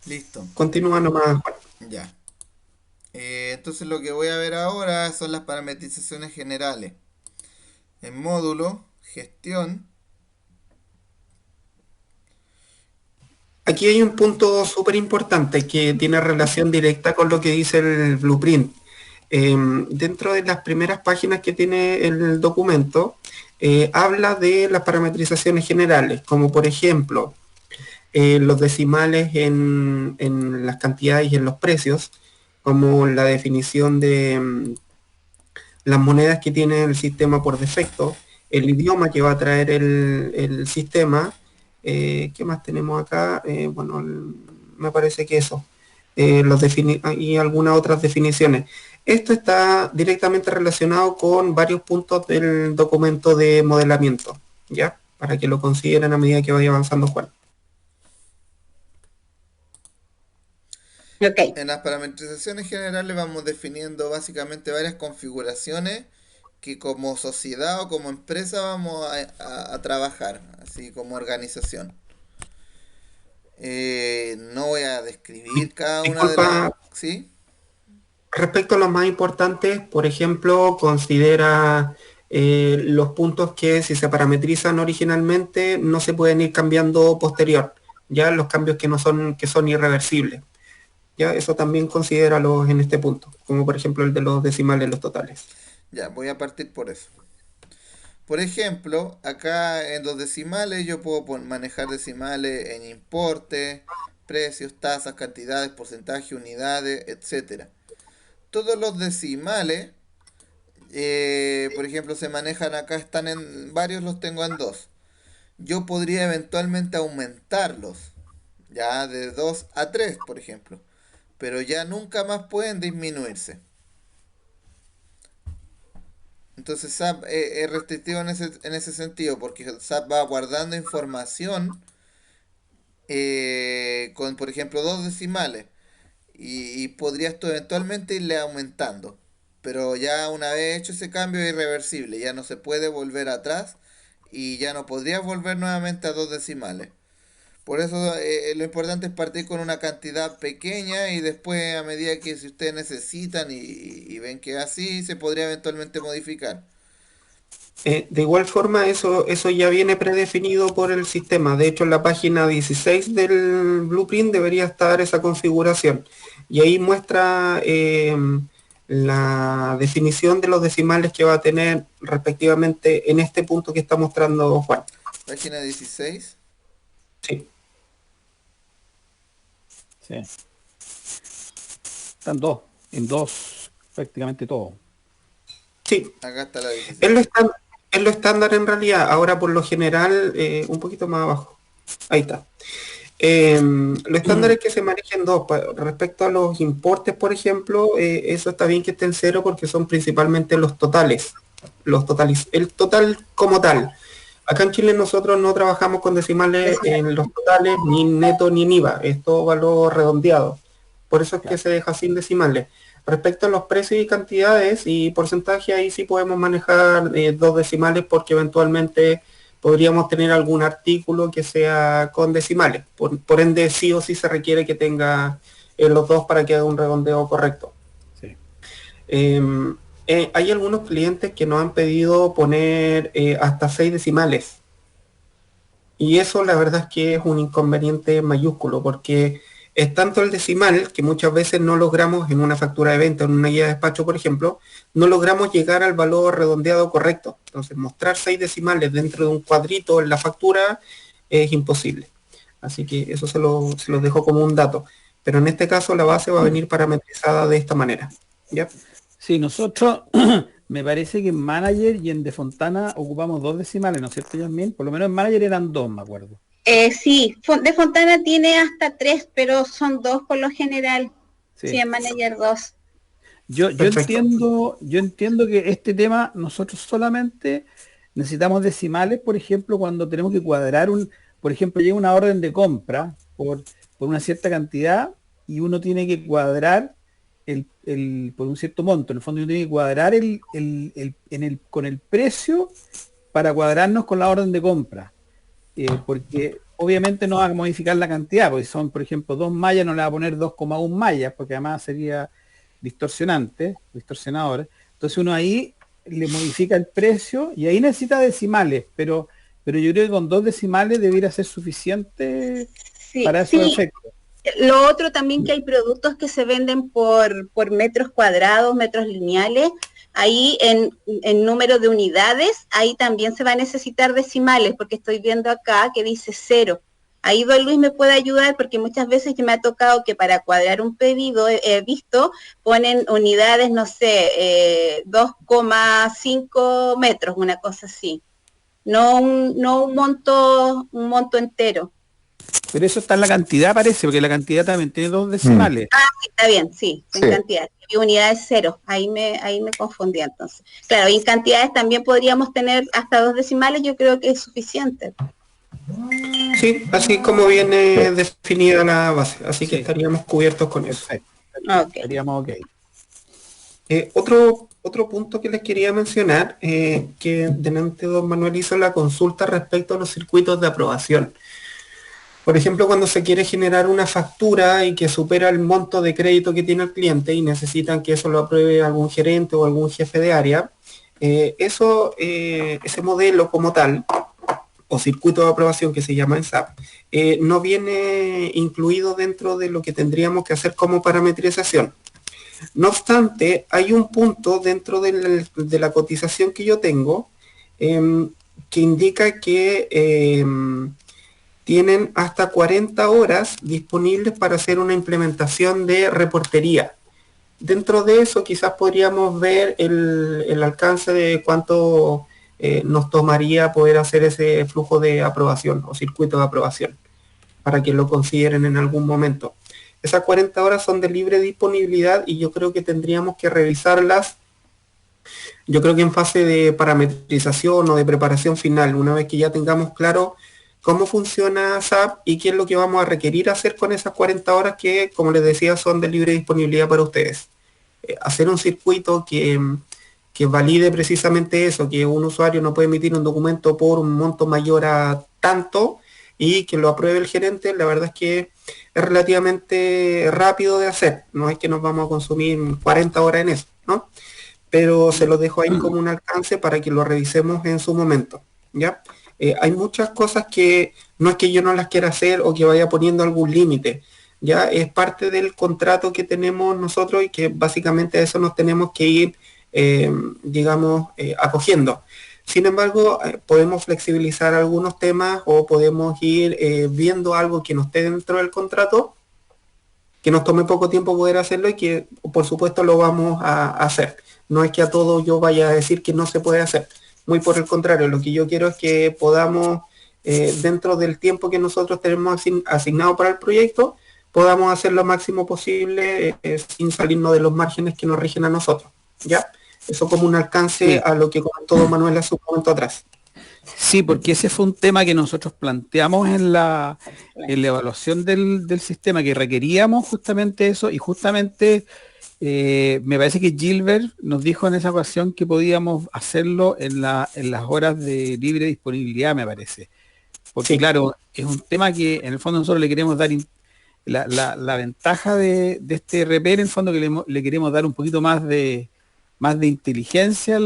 Listo. Continúa nomás, Juan. Ya. Entonces lo que voy a ver ahora son las parametrizaciones generales. En módulo, gestión. Aquí hay un punto súper importante que tiene relación directa con lo que dice el blueprint. Dentro de las primeras páginas que tiene el documento, habla de las parametrizaciones generales, como por ejemplo los decimales en las cantidades y en los precios, como la definición de las monedas que tiene el sistema por defecto, el idioma que va a traer el sistema. ¿Qué más tenemos acá? Bueno, me parece que eso. Y algunas otras definiciones. Esto está directamente relacionado con varios puntos del documento de modelamiento, ¿ya? Para que lo consideren a medida que vaya avanzando Juan. Ok. En las parametrizaciones generales vamos definiendo básicamente varias configuraciones que como sociedad o como empresa vamos a trabajar, así como organización. No voy a describir cada una de las... Disculpa, ¿Sí? respecto a los más importantes, por ejemplo, considera los puntos que si se parametrizan originalmente no se pueden ir cambiando posterior, ya los cambios que son irreversibles. Ya eso también considéralos en este punto, como por ejemplo el de los decimales, los totales. Ya, voy a partir por eso. Por ejemplo, acá en los decimales yo puedo manejar decimales en importe, precios, tasas, cantidades, porcentaje, unidades, etcétera. Todos los decimales, por ejemplo, se manejan acá, están en varios, los tengo en 2. Yo podría eventualmente aumentarlos, ya de 2 a 3, por ejemplo, pero ya nunca más pueden disminuirse. Entonces SAP es restrictivo en ese sentido, porque SAP va guardando información con, por ejemplo, 2 decimales. Y podrías tú eventualmente irle aumentando. Pero ya una vez hecho ese cambio es irreversible, ya no se puede volver atrás y ya no podrías volver nuevamente a 2 decimales. Por eso lo importante es partir con una cantidad pequeña y después a medida que si ustedes necesitan y ven que así se podría eventualmente modificar. De igual forma, eso ya viene predefinido por el sistema. De hecho, en la página 16 del blueprint debería estar esa configuración. Y ahí muestra la definición de los decimales que va a tener respectivamente en este punto que está mostrando Juan. Página 16. Sí. Sí. Están en dos, prácticamente todo. Sí. Acá está la 16. Es lo estándar en realidad. Ahora por lo general, un poquito más abajo. Ahí está. Lo estándar es que se manejen 2. Respecto a los importes, por ejemplo, eso está bien que esté en 0 porque son principalmente los totales. El total como tal. Acá en Chile nosotros no trabajamos con decimales en los totales, ni en neto ni en IVA. Es todo valor redondeado. Por eso es que se deja sin decimales. Respecto a los precios y cantidades y porcentaje, ahí sí podemos manejar 2 decimales porque eventualmente podríamos tener algún artículo que sea con decimales. Por ende, sí o sí se requiere que tenga los 2 para que haga un redondeo correcto. Sí. Hay algunos clientes que nos han pedido poner hasta 6 decimales. Y eso la verdad es que es un inconveniente mayúsculo porque es tanto el decimal que muchas veces no logramos en una factura de venta, en una guía de despacho, por ejemplo, no logramos llegar al valor redondeado correcto. Entonces, mostrar 6 decimales dentro de un cuadrito en la factura es imposible. Así que eso se los dejo como un dato. Pero en este caso la base va a venir parametrizada de esta manera. ¿Ya? Sí, nosotros, me parece que en Manager y en De Fontana ocupamos 2 decimales, ¿no es cierto, Yasmin? Por lo menos en Manager eran 2, me acuerdo. Sí, De Fontana tiene hasta 3, pero son 2 por lo general. Sí, en Manager 2. Yo entiendo que este tema nosotros solamente necesitamos decimales, por ejemplo, cuando tenemos que cuadrar por ejemplo, llega una orden de compra por una cierta cantidad y uno tiene que cuadrar por un cierto monto. En el fondo uno tiene que cuadrar con el precio para cuadrarnos con la orden de compra. Porque obviamente no va a modificar la cantidad, porque son, por ejemplo, 2 mallas, no le va a poner 2,1 mallas, porque además sería distorsionador. Entonces uno ahí le modifica el precio y ahí necesita decimales, pero yo creo que con 2 decimales debería ser suficiente para esos efectos. Lo otro también que hay productos que se venden por metros cuadrados, metros lineales, Ahí en número de unidades, ahí también se va a necesitar decimales, porque estoy viendo acá que dice 0. Ahí don Luis me puede ayudar porque muchas veces que me ha tocado que para cuadrar un pedido, he visto, ponen unidades, no sé, 2,5 metros, una cosa así. No un monto entero. Pero eso está en la cantidad, parece, porque la cantidad también tiene 2 Mm, decimales. Sí, está bien, sí, en sí, cantidad. Y unidades 0, ahí me confundí entonces. Claro, y en cantidades también podríamos tener hasta 2 decimales, yo creo que es suficiente. Sí, así como sí. viene definida la base, así que Sí, estaríamos cubiertos con eso. perfecto. Ok. Estaríamos ok. Otro punto que les quería mencionar, que delante don Manuel hizo la consulta respecto a los circuitos de aprobación. Por ejemplo, cuando se quiere generar una factura y que supera el monto de crédito que tiene el cliente y necesitan que eso lo apruebe algún gerente o algún jefe de área, ese modelo como tal, o circuito de aprobación que se llama en SAP, no viene incluido dentro de lo que tendríamos que hacer como parametrización. No obstante, hay un punto dentro de la cotización que yo tengo que indica que tienen hasta 40 horas disponibles para hacer una implementación de reportería. Dentro de eso quizás podríamos ver el alcance de cuánto nos tomaría poder hacer ese flujo de aprobación o circuito de aprobación, para que lo consideren en algún momento. Esas 40 horas son de libre disponibilidad y yo creo que tendríamos que revisarlas, yo creo que en fase de parametrización o de preparación final, una vez que ya tengamos claro cómo funciona SAP y qué es lo que vamos a requerir hacer con esas 40 horas que, como les decía, son de libre disponibilidad para ustedes. Hacer un circuito que valide precisamente eso, que un usuario no puede emitir un documento por un monto mayor a tanto y que lo apruebe el gerente, la verdad es que es relativamente rápido de hacer, no es que nos vamos a consumir 40 horas en eso, ¿no? Pero se lo dejo ahí como un alcance para que lo revisemos en su momento, ¿ya? Hay muchas cosas que no es que yo no las quiera hacer o que vaya poniendo algún límite, ya es parte del contrato que tenemos nosotros y que básicamente a eso nos tenemos que ir, digamos, acogiendo. Sin embargo, podemos flexibilizar algunos temas o podemos ir viendo algo que no esté dentro del contrato, que nos tome poco tiempo poder hacerlo y que por supuesto lo vamos a hacer. No es que a todo yo vaya a decir que no se puede hacer. Muy por el contrario, lo que yo quiero es que podamos, dentro del tiempo que nosotros tenemos asignado para el proyecto, podamos hacer lo máximo posible sin salirnos de los márgenes que nos rigen a nosotros. ¿Ya? Eso como un alcance Sí, a lo que comentó don Manuel hace un momento atrás. sí, porque ese fue un tema que nosotros planteamos en la evaluación del sistema, que requeríamos justamente eso, y justamente me parece que Gilbert nos dijo en esa ocasión que podíamos hacerlo en las horas de libre disponibilidad, me parece. Porque Sí, claro, es un tema que en el fondo nosotros le queremos dar la ventaja de este RP, en el fondo que le queremos dar un poquito más de inteligencia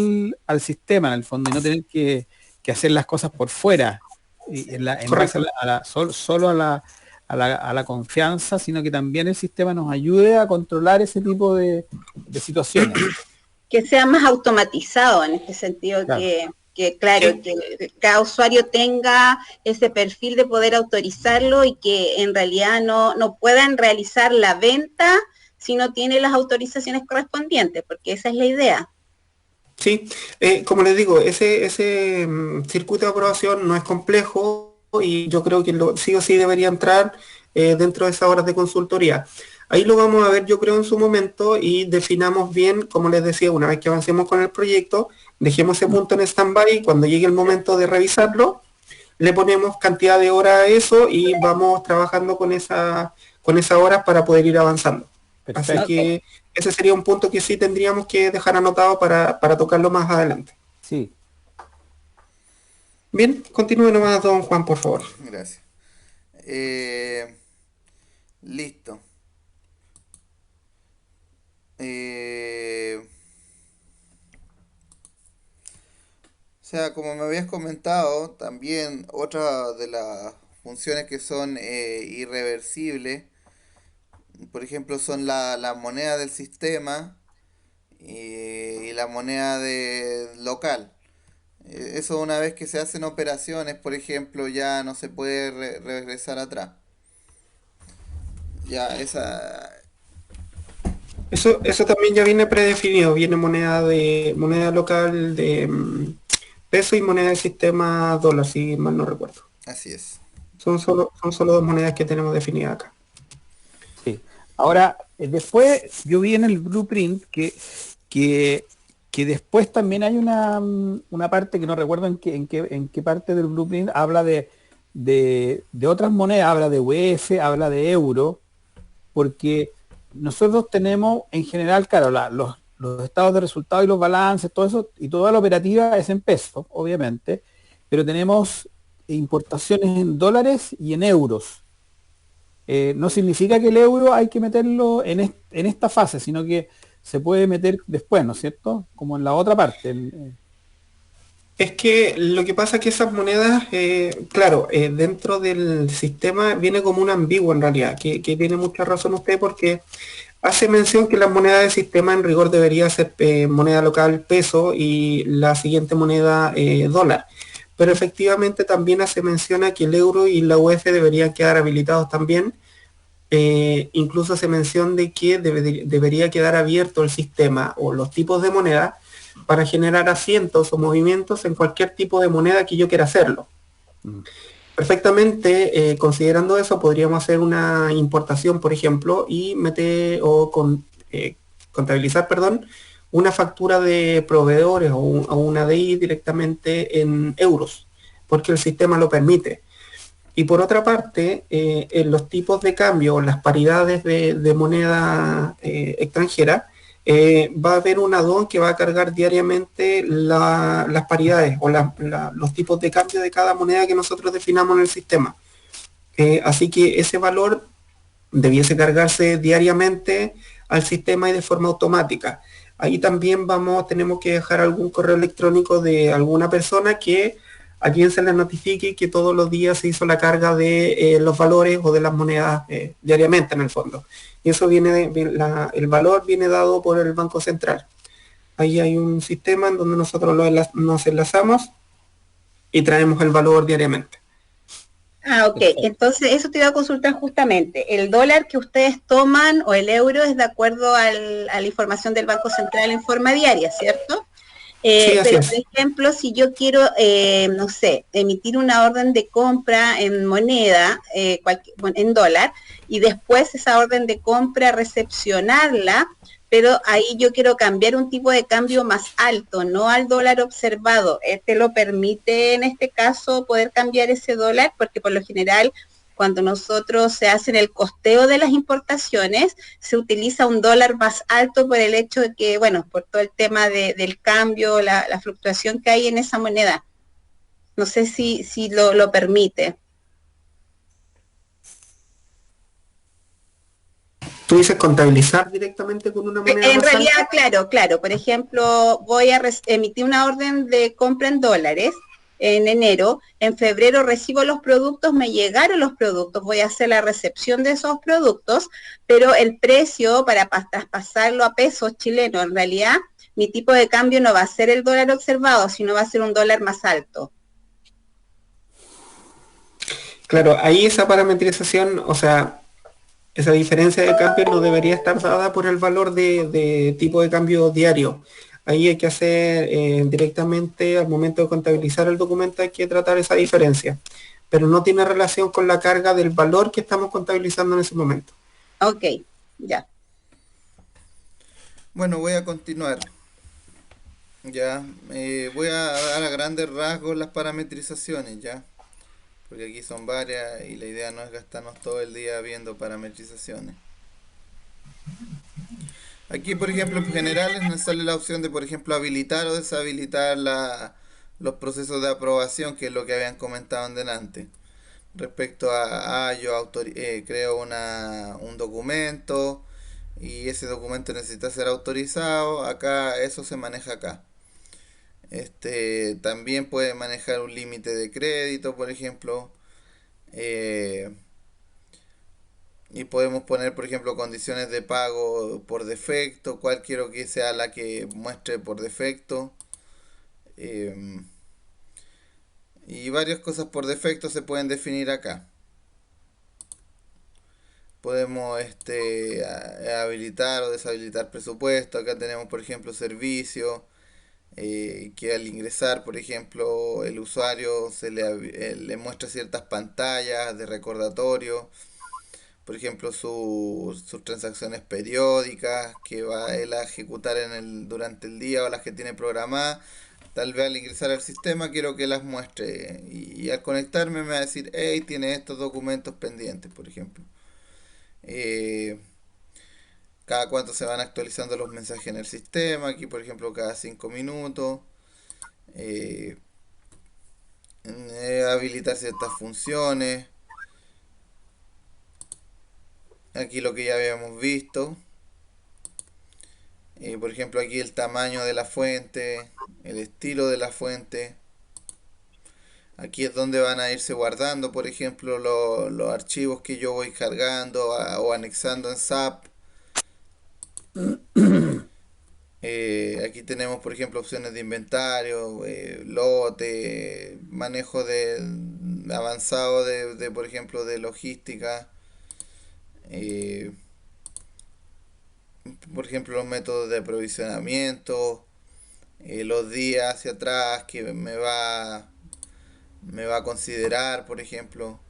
al sistema, en el fondo, y no tener que hacer las cosas por fuera, y en base correcto. solo a la confianza, sino que también el sistema nos ayude a controlar ese tipo de situaciones. Que sea más automatizado en este sentido, Claro. claro, Sí, que cada usuario tenga ese perfil de poder autorizarlo y que en realidad no puedan realizar la venta si no tiene las autorizaciones correspondientes, porque esa es la idea. sí, como les digo, ese circuito de aprobación no es complejo y yo creo que sí o sí debería entrar dentro de esas horas de consultoría. Ahí lo vamos a ver yo creo en su momento y definamos bien, como les decía, una vez que avancemos con el proyecto, dejemos ese punto en stand-by y cuando llegue el momento de revisarlo, le ponemos cantidad de horas a eso y vamos trabajando con esas horas para poder ir avanzando. Así Perfecto. Ok. que ese sería un punto que sí tendríamos que dejar anotado para tocarlo más adelante. Sí. Bien, continúe nomás, don Juan, por favor. Gracias. Eh, listo. O sea, como me habías comentado, también otra de las funciones que son irreversibles, por ejemplo, son la moneda del sistema y la moneda de local. Eso una vez que se hacen operaciones, por ejemplo, ya no se puede regresar atrás. Ya esa... Eso también ya viene predefinido, viene moneda local de peso y moneda del sistema dólar, si mal no recuerdo. Así es. Son solo dos monedas que tenemos definidas acá. Sí. Ahora, después yo vi en el blueprint que, que después también hay una parte que no recuerdo en qué parte del blueprint habla de otras monedas, habla de UF, habla de euro, porque nosotros tenemos en general, claro, los estados de resultados y los balances, todo eso, y toda la operativa es en pesos, obviamente, pero tenemos importaciones en dólares y en euros. No significa que el euro hay que meterlo en esta fase, sino que se puede meter después, ¿no es cierto? Como en la otra parte. Es que lo que pasa es que esas monedas, claro, dentro del sistema viene como un ambiguo en realidad, que tiene mucha razón usted porque hace mención que la moneda del sistema en rigor debería ser moneda local peso y la siguiente moneda dólar. Pero efectivamente también hace mención a que el euro y la UF deberían quedar habilitados también. Incluso hace mención de que debería quedar abierto el sistema o los tipos de moneda para generar asientos o movimientos en cualquier tipo de moneda que yo quiera hacerlo. Mm. Perfectamente, considerando eso, podríamos hacer una importación, por ejemplo, y contabilizar, perdón, una factura de proveedores o una DI directamente en euros, porque el sistema lo permite. Y por otra parte, en los tipos de cambio, las paridades de moneda extranjera, va a haber un add-on que va a cargar diariamente las paridades o los tipos de cambio de cada moneda que nosotros definamos en el sistema. Así que ese valor debiese cargarse diariamente al sistema y de forma automática. Ahí también tenemos que dejar algún correo electrónico de alguna persona a quien se le notifique que todos los días se hizo la carga de los valores o de las monedas diariamente en el fondo. Y eso el valor viene dado por el Banco Central. Ahí hay un sistema en donde nosotros nos enlazamos y traemos el valor diariamente. Ah, ok. Entonces, eso te iba a consultar justamente. El dólar que ustedes toman o el euro es de acuerdo a la información del Banco Central en forma diaria, ¿cierto? Sí, así Pero, por es. ejemplo, si yo quiero, no sé, emitir una orden de compra en moneda, en dólar, y después esa orden de compra recepcionarla, pero ahí yo quiero cambiar un tipo de cambio más alto, no al dólar observado. ¿Este lo permite en este caso poder cambiar ese dólar? Porque por lo general, cuando nosotros se hacen el costeo de las importaciones, se utiliza un dólar más alto por el hecho de que, bueno, por todo el tema del cambio, la fluctuación que hay en esa moneda. No sé si lo permite. Tú dices contabilizar directamente con una moneda En más realidad, alta. claro. Por ejemplo, voy a emitir una orden de compra en dólares en enero. En febrero recibo los productos, me llegaron los productos, voy a hacer la recepción de esos productos, pero el precio para traspasarlo a pesos chilenos, en realidad, mi tipo de cambio no va a ser el dólar observado, sino va a ser un dólar más alto. Claro, ahí esa parametrización, o sea, esa diferencia de cambio no debería estar dada por el valor de tipo de cambio diario. Ahí hay que hacer directamente al momento de contabilizar el documento, hay que tratar esa diferencia, pero no tiene relación con la carga del valor que estamos contabilizando en ese momento. Ok, ya. Bueno, voy a continuar. Ya, voy a dar a grandes rasgos las parametrizaciones, ya. Porque aquí son varias y la idea no es gastarnos todo el día viendo parametrizaciones. Aquí, por ejemplo, en generales nos sale la opción de, por ejemplo, habilitar o deshabilitar los procesos de aprobación, que es lo que habían comentado en delante. Respecto yo creo un documento y ese documento necesita ser autorizado, acá eso se maneja acá. También puede manejar un límite de crédito, por ejemplo. Eh, Y podemos poner, por ejemplo, condiciones de pago por defecto, cuál quiero que sea la que muestre por defecto. em, y varias cosas por defecto se pueden definir acá. Podemos habilitar o deshabilitar presupuesto. Acá tenemos, por ejemplo, servicio, que al ingresar, por ejemplo, el usuario le muestra ciertas pantallas de recordatorio, por ejemplo, sus transacciones periódicas que va él a ejecutar durante el día o las que tiene programadas. Tal vez al ingresar al sistema quiero que las muestre y al conectarme me va a decir, hey, tiene estos documentos pendientes, por ejemplo. Eh, Cada cuánto se van actualizando los mensajes en el sistema, aquí por ejemplo cada 5 minutos. Eh, Habilitar ciertas funciones. Aquí lo que ya habíamos visto. Por ejemplo aquí el tamaño de la fuente, el estilo de la fuente. Aquí es donde van a irse guardando, por ejemplo, los archivos que yo voy cargando o anexando en SAP. Aquí tenemos, por ejemplo, opciones de inventario, lote, manejo avanzado por ejemplo, de logística. eh, por ejemplo, los métodos de aprovisionamiento, los días hacia atrás que me va a considerar, por ejemplo.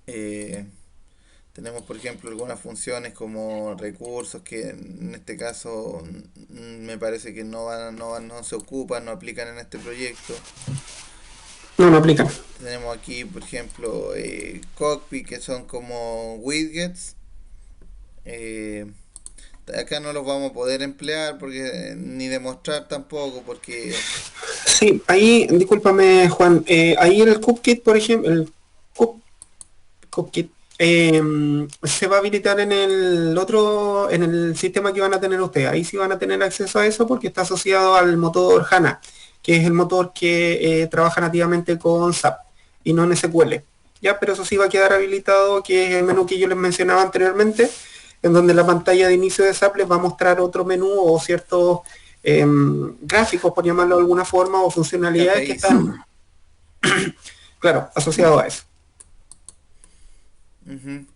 Eh, Tenemos, por ejemplo, algunas funciones como recursos que en este caso me parece que no se ocupan, no aplican en este proyecto. No, no aplican. Tenemos aquí, por ejemplo, cockpit, que son como widgets. Eh, Acá no los vamos a poder emplear porque ni demostrar tampoco, porque Sí, ahí, discúlpame Juan, ahí el CookKit, por ejemplo, el CookKit se va a habilitar en el otro, en el sistema que van a tener ustedes. Ahí sí van a tener acceso a eso porque está asociado al motor HANA, que es el motor que trabaja nativamente con SAP y no en SQL. Ya, pero eso sí va a quedar habilitado, que es el menú que yo les mencionaba anteriormente, en donde la pantalla de inicio de SAP les va a mostrar otro menú o ciertos gráficos, por llamarlo de alguna forma, o funcionalidades que KPIs. están, claro, asociados a eso. Ujú.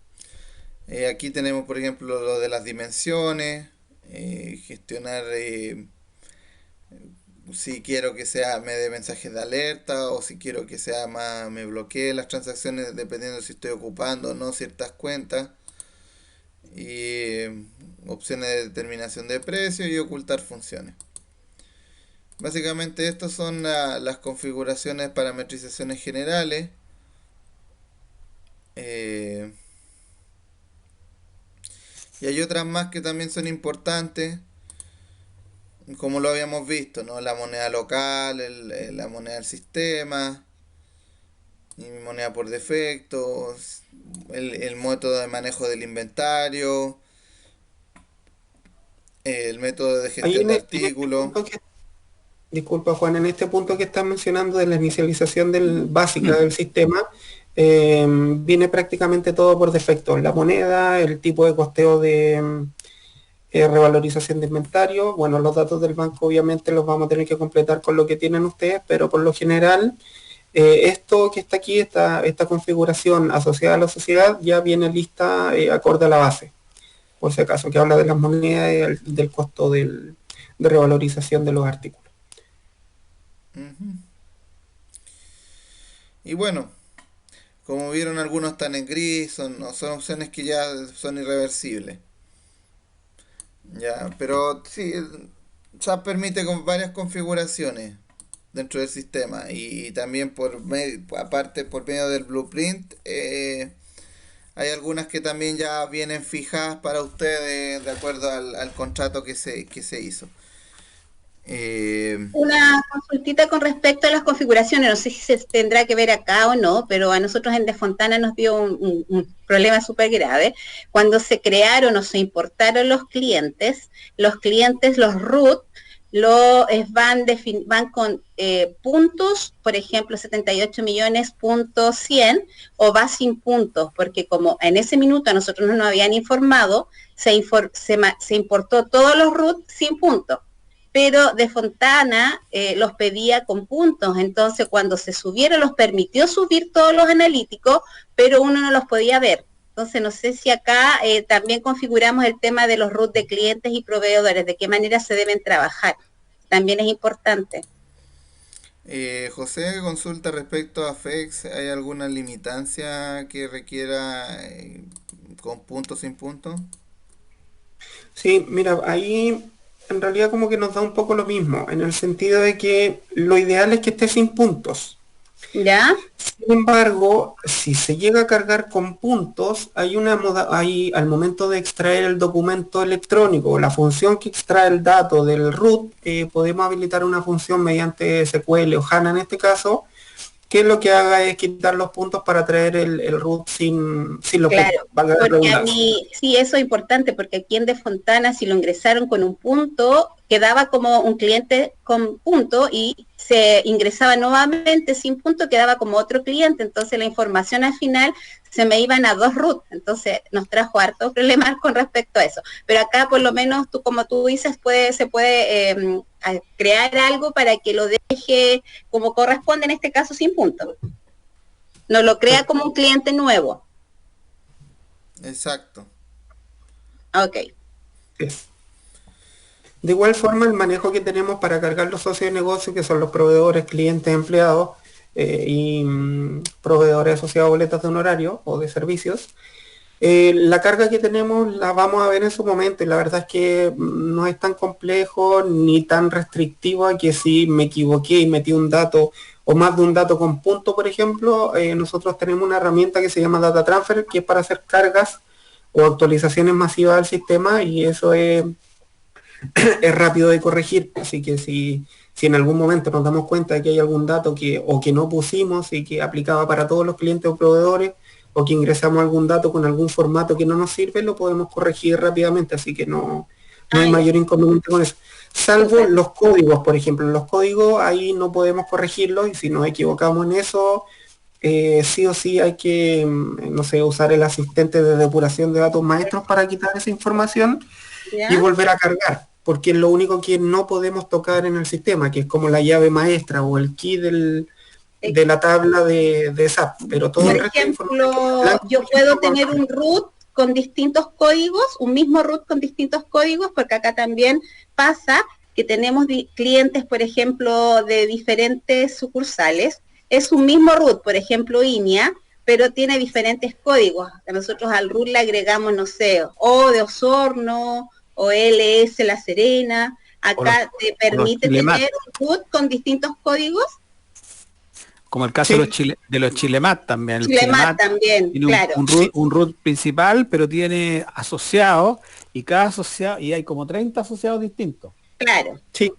Aquí tenemos, por ejemplo, lo de las dimensiones, gestionar si quiero que sea me dé mensajes de alerta o si quiero que sea más me bloquee las transacciones dependiendo si estoy ocupando o no ciertas cuentas y opciones de determinación de precio y ocultar funciones. Básicamente estas son las configuraciones parametrizaciones generales. Eh, y hay otras más que también son importantes, como lo habíamos visto, ¿no? La moneda local, la moneda del sistema, y moneda por defecto, el método de manejo del inventario, el método de Ahí gestión de en este artículos. punto disculpa Juan, en este punto que estás mencionando de la inicialización básica del sistema, viene prácticamente todo por defecto. La moneda, el tipo de costeo de revalorización de inventario, bueno, los datos del banco obviamente los vamos a tener que completar con lo que tienen ustedes, pero por lo general, esto que está aquí, esta configuración asociada a la sociedad, ya viene lista acorde a la base, por si acaso, que habla de las monedas y del costo de revalorización de los artículos. Ujú. Y bueno, como vieron algunos están en gris, son opciones que ya son irreversibles. Ya, pero sí, SAP permite con varias configuraciones dentro del sistema y también aparte por medio del blueprint, hay algunas que también ya vienen fijadas para ustedes de acuerdo al contrato que se hizo. Eh, Una consultita con respecto a las configuraciones, no sé si se tendrá que ver acá o no, pero a nosotros en Defontana nos dio un problema súper grave. Cuando se crearon o se importaron los clientes, los root, van con puntos, por ejemplo, 78 millones punto 100, o va sin puntos, porque como en ese minuto a nosotros no nos habían informado, se importó todos los root sin puntos, pero de Fontana los pedía con puntos, entonces cuando se subieron los permitió subir todos los analíticos, pero uno no los podía ver. Entonces no sé si acá también configuramos el tema de los root de clientes y proveedores, de qué manera se deben trabajar. También es importante. José consulta respecto a FEX, ¿hay alguna limitancia que requiera con puntos sin puntos? Sí, mira, ahí en realidad como que nos da un poco lo mismo, en el sentido de que lo ideal es que esté sin puntos. ¿Ya? Sin embargo, si se llega a cargar con puntos, hay al momento de extraer el documento electrónico, la función que extrae el dato del root, podemos habilitar una función mediante SQL o HANA en este caso, que lo que haga es quitar los puntos para traer el root sin los Claro, puntos, valga la porque a redundancia. mí, sí, eso es importante, porque aquí en De Fontana, si lo ingresaron con un punto, quedaba como un cliente con punto y se ingresaba nuevamente sin punto, quedaba como otro cliente, entonces la información al final se me iban a dos root, entonces nos trajo hartos problemas con respecto a eso. Pero acá por lo menos tú, como tú dices, se puede crear algo para que lo deje como corresponde en este caso sin punto. No lo crea como un cliente nuevo. Exacto. Ok. Es. De igual forma, el manejo que tenemos para cargar los socios de negocio, que son los proveedores, clientes, empleados y proveedores asociados a boletas de honorario o de servicios, la carga que tenemos la vamos a ver en su momento y la verdad es que no es tan complejo ni tan restrictivo a que si me equivoqué y metí un dato o más de un dato con punto, por ejemplo, nosotros tenemos una herramienta que se llama Data Transfer, que es para hacer cargas o actualizaciones masivas al sistema y eso es rápido de corregir, así que si en algún momento nos damos cuenta de que hay algún dato que no pusimos y que aplicaba para todos los clientes o proveedores, o que ingresamos algún dato con algún formato que no nos sirve, lo podemos corregir rápidamente, así que no hay mayor inconveniente con eso. Salvo los códigos, por ejemplo, los códigos ahí no podemos corregirlos y si nos equivocamos en eso, sí o sí hay que, no sé, usar el asistente de depuración de datos maestros para quitar esa información y ¿Ya? volver a cargar, porque es lo único que no podemos tocar en el sistema, que es como la llave maestra o el key de la tabla de SAP, pero todo Por el resto de información que está en ejemplo, blanco, yo por puedo ejemplo, tener un root con distintos códigos, un mismo root con distintos códigos, porque acá también pasa que tenemos clientes, por ejemplo, de diferentes sucursales. Es un mismo root, por ejemplo, INEA, pero tiene diferentes códigos. Nosotros al root le agregamos, no sé, O de Osorno, o LS La Serena. O los, Acá te o los permite Chilemat, tener un root con distintos códigos. como el caso sí, de los Chilemat también. El Chilemat Chilemat también, tiene claro, un root principal, pero tiene asociados, y cada asociado, y hay como 30 asociados distintos. claro. sí,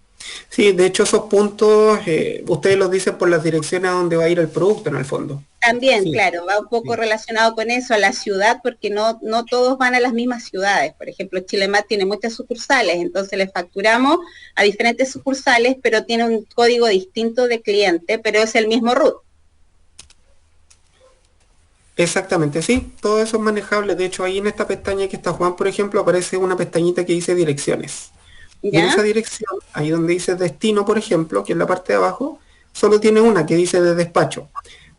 sí, de hecho esos puntos ustedes los dicen por las direcciones a donde va a ir el producto en el fondo. También, Sí, claro, va un poco sí. relacionado con eso, a la ciudad, porque no todos van a las mismas ciudades. Por ejemplo, Chilemat tiene muchas sucursales, entonces le facturamos a diferentes sucursales, pero tiene un código distinto de cliente, pero es el mismo root. Exactamente, sí, todo eso es manejable. De hecho, ahí en esta pestaña que está Juan, por ejemplo, aparece una pestañita que dice direcciones. Y en ¿Ya? esa dirección, ahí donde dice destino, por ejemplo, que es la parte de abajo, solo tiene una que dice de despacho.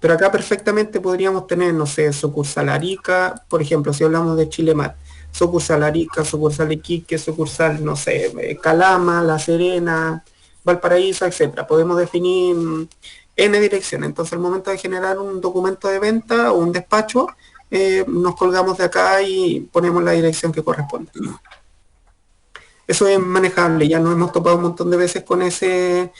Pero acá perfectamente podríamos tener, no sé, sucursal Arica, por ejemplo, si hablamos de Chilemat, sucursal Arica, sucursal Iquique, sucursal, no sé, Calama, La Serena, Valparaíso, etcétera. Podemos definir N dirección. Entonces, al momento de generar un documento de venta o un despacho, nos colgamos de acá y ponemos la dirección que corresponde. Eso es manejable, ya nos hemos topado un montón de veces con ese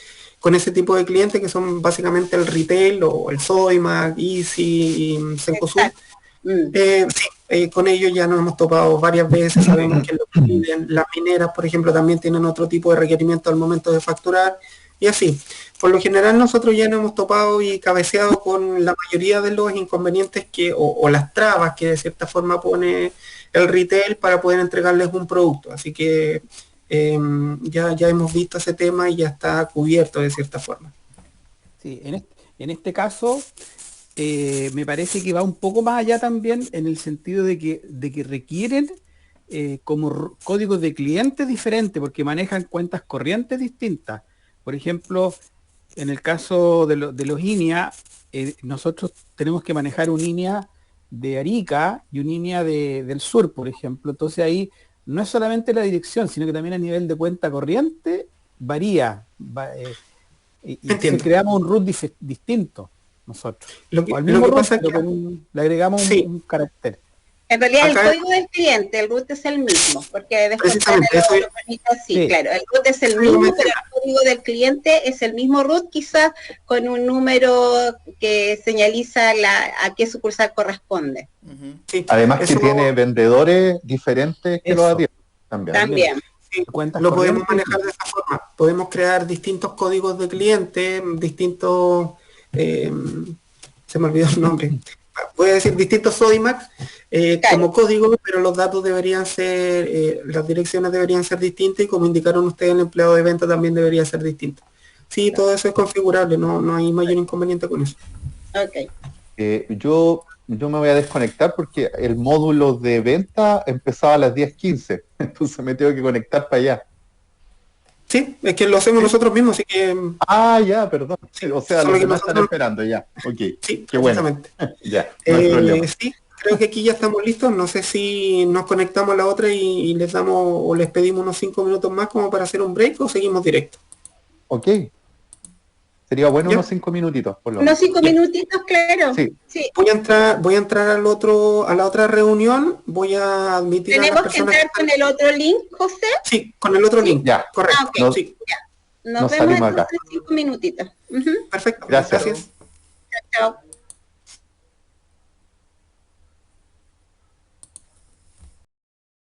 tipo de clientes que son básicamente el retail o el Sodimac, Easy y Cencosud. Exacto. Sí, con ellos ya nos hemos topado varias veces, sabemos que lo piden. Las mineras, por ejemplo, también tienen otro tipo de requerimiento al momento de facturar y así. Por lo general nosotros ya nos hemos topado y cabeceado con la mayoría de los inconvenientes o las trabas que de cierta forma pone el retail para poder entregarles un producto. Así que ya hemos visto ese tema y ya está cubierto de cierta forma. Sí, en este caso me parece que va un poco más allá también en el sentido de que requieren códigos de clientes diferentes porque manejan cuentas corrientes distintas. Por ejemplo, en el caso de los INEA, nosotros tenemos que manejar un INEA de Arica y un INEA del sur, por ejemplo. Entonces ahí no es solamente la dirección, sino que también a nivel de cuenta corriente varía. Y entonces creamos un root distinto nosotros. O al mismo root, pero le agregamos un carácter. En realidad Acá, el código del cliente, el root es el mismo, porque después sí, claro, el root es el mismo, pero el código del cliente es el mismo root, quizás con un número que señaliza a qué sucursal corresponde. Sí, además que tiene vendedores diferentes que los atienden también. Sí, lo podemos manejar de esa forma. Podemos crear distintos códigos de cliente, distintos, se me olvidó el nombre, voy a decir distintos Sodimac como código, pero los datos deberían ser, las direcciones deberían ser distintas y como indicaron ustedes, el empleado de venta también debería ser distinto. Sí, todo eso es configurable, no hay mayor inconveniente con eso. Ok. Yo me voy a desconectar porque el módulo de venta empezaba a las 10:15, entonces me tengo que conectar para allá. Sí, es que lo hacemos nosotros mismos, así que... Ah, ya, perdón. Sí, o sea, los demás están esperando ya. Ok, sí, qué bueno. Ya, no hay problema. Sí, creo que aquí ya estamos listos. No sé si nos conectamos a la otra y les damos o les pedimos unos 5 minutos más como para hacer un break o seguimos directo. Ok. Sería bueno unos 5 minutitos, por lo menos. Unos 5 minutitos, claro. Sí. Sí. Voy a entrar a la otra reunión, voy a admitir a las ¿Tenemos que personas entrar con el otro link, José? Sí, con el otro link. Ya, correcto. Ah, ok. Sí. Ya. Nos vemos salimos entonces acá. en 5 minutitos. Perfecto. Gracias. Gracias. Chao, chao.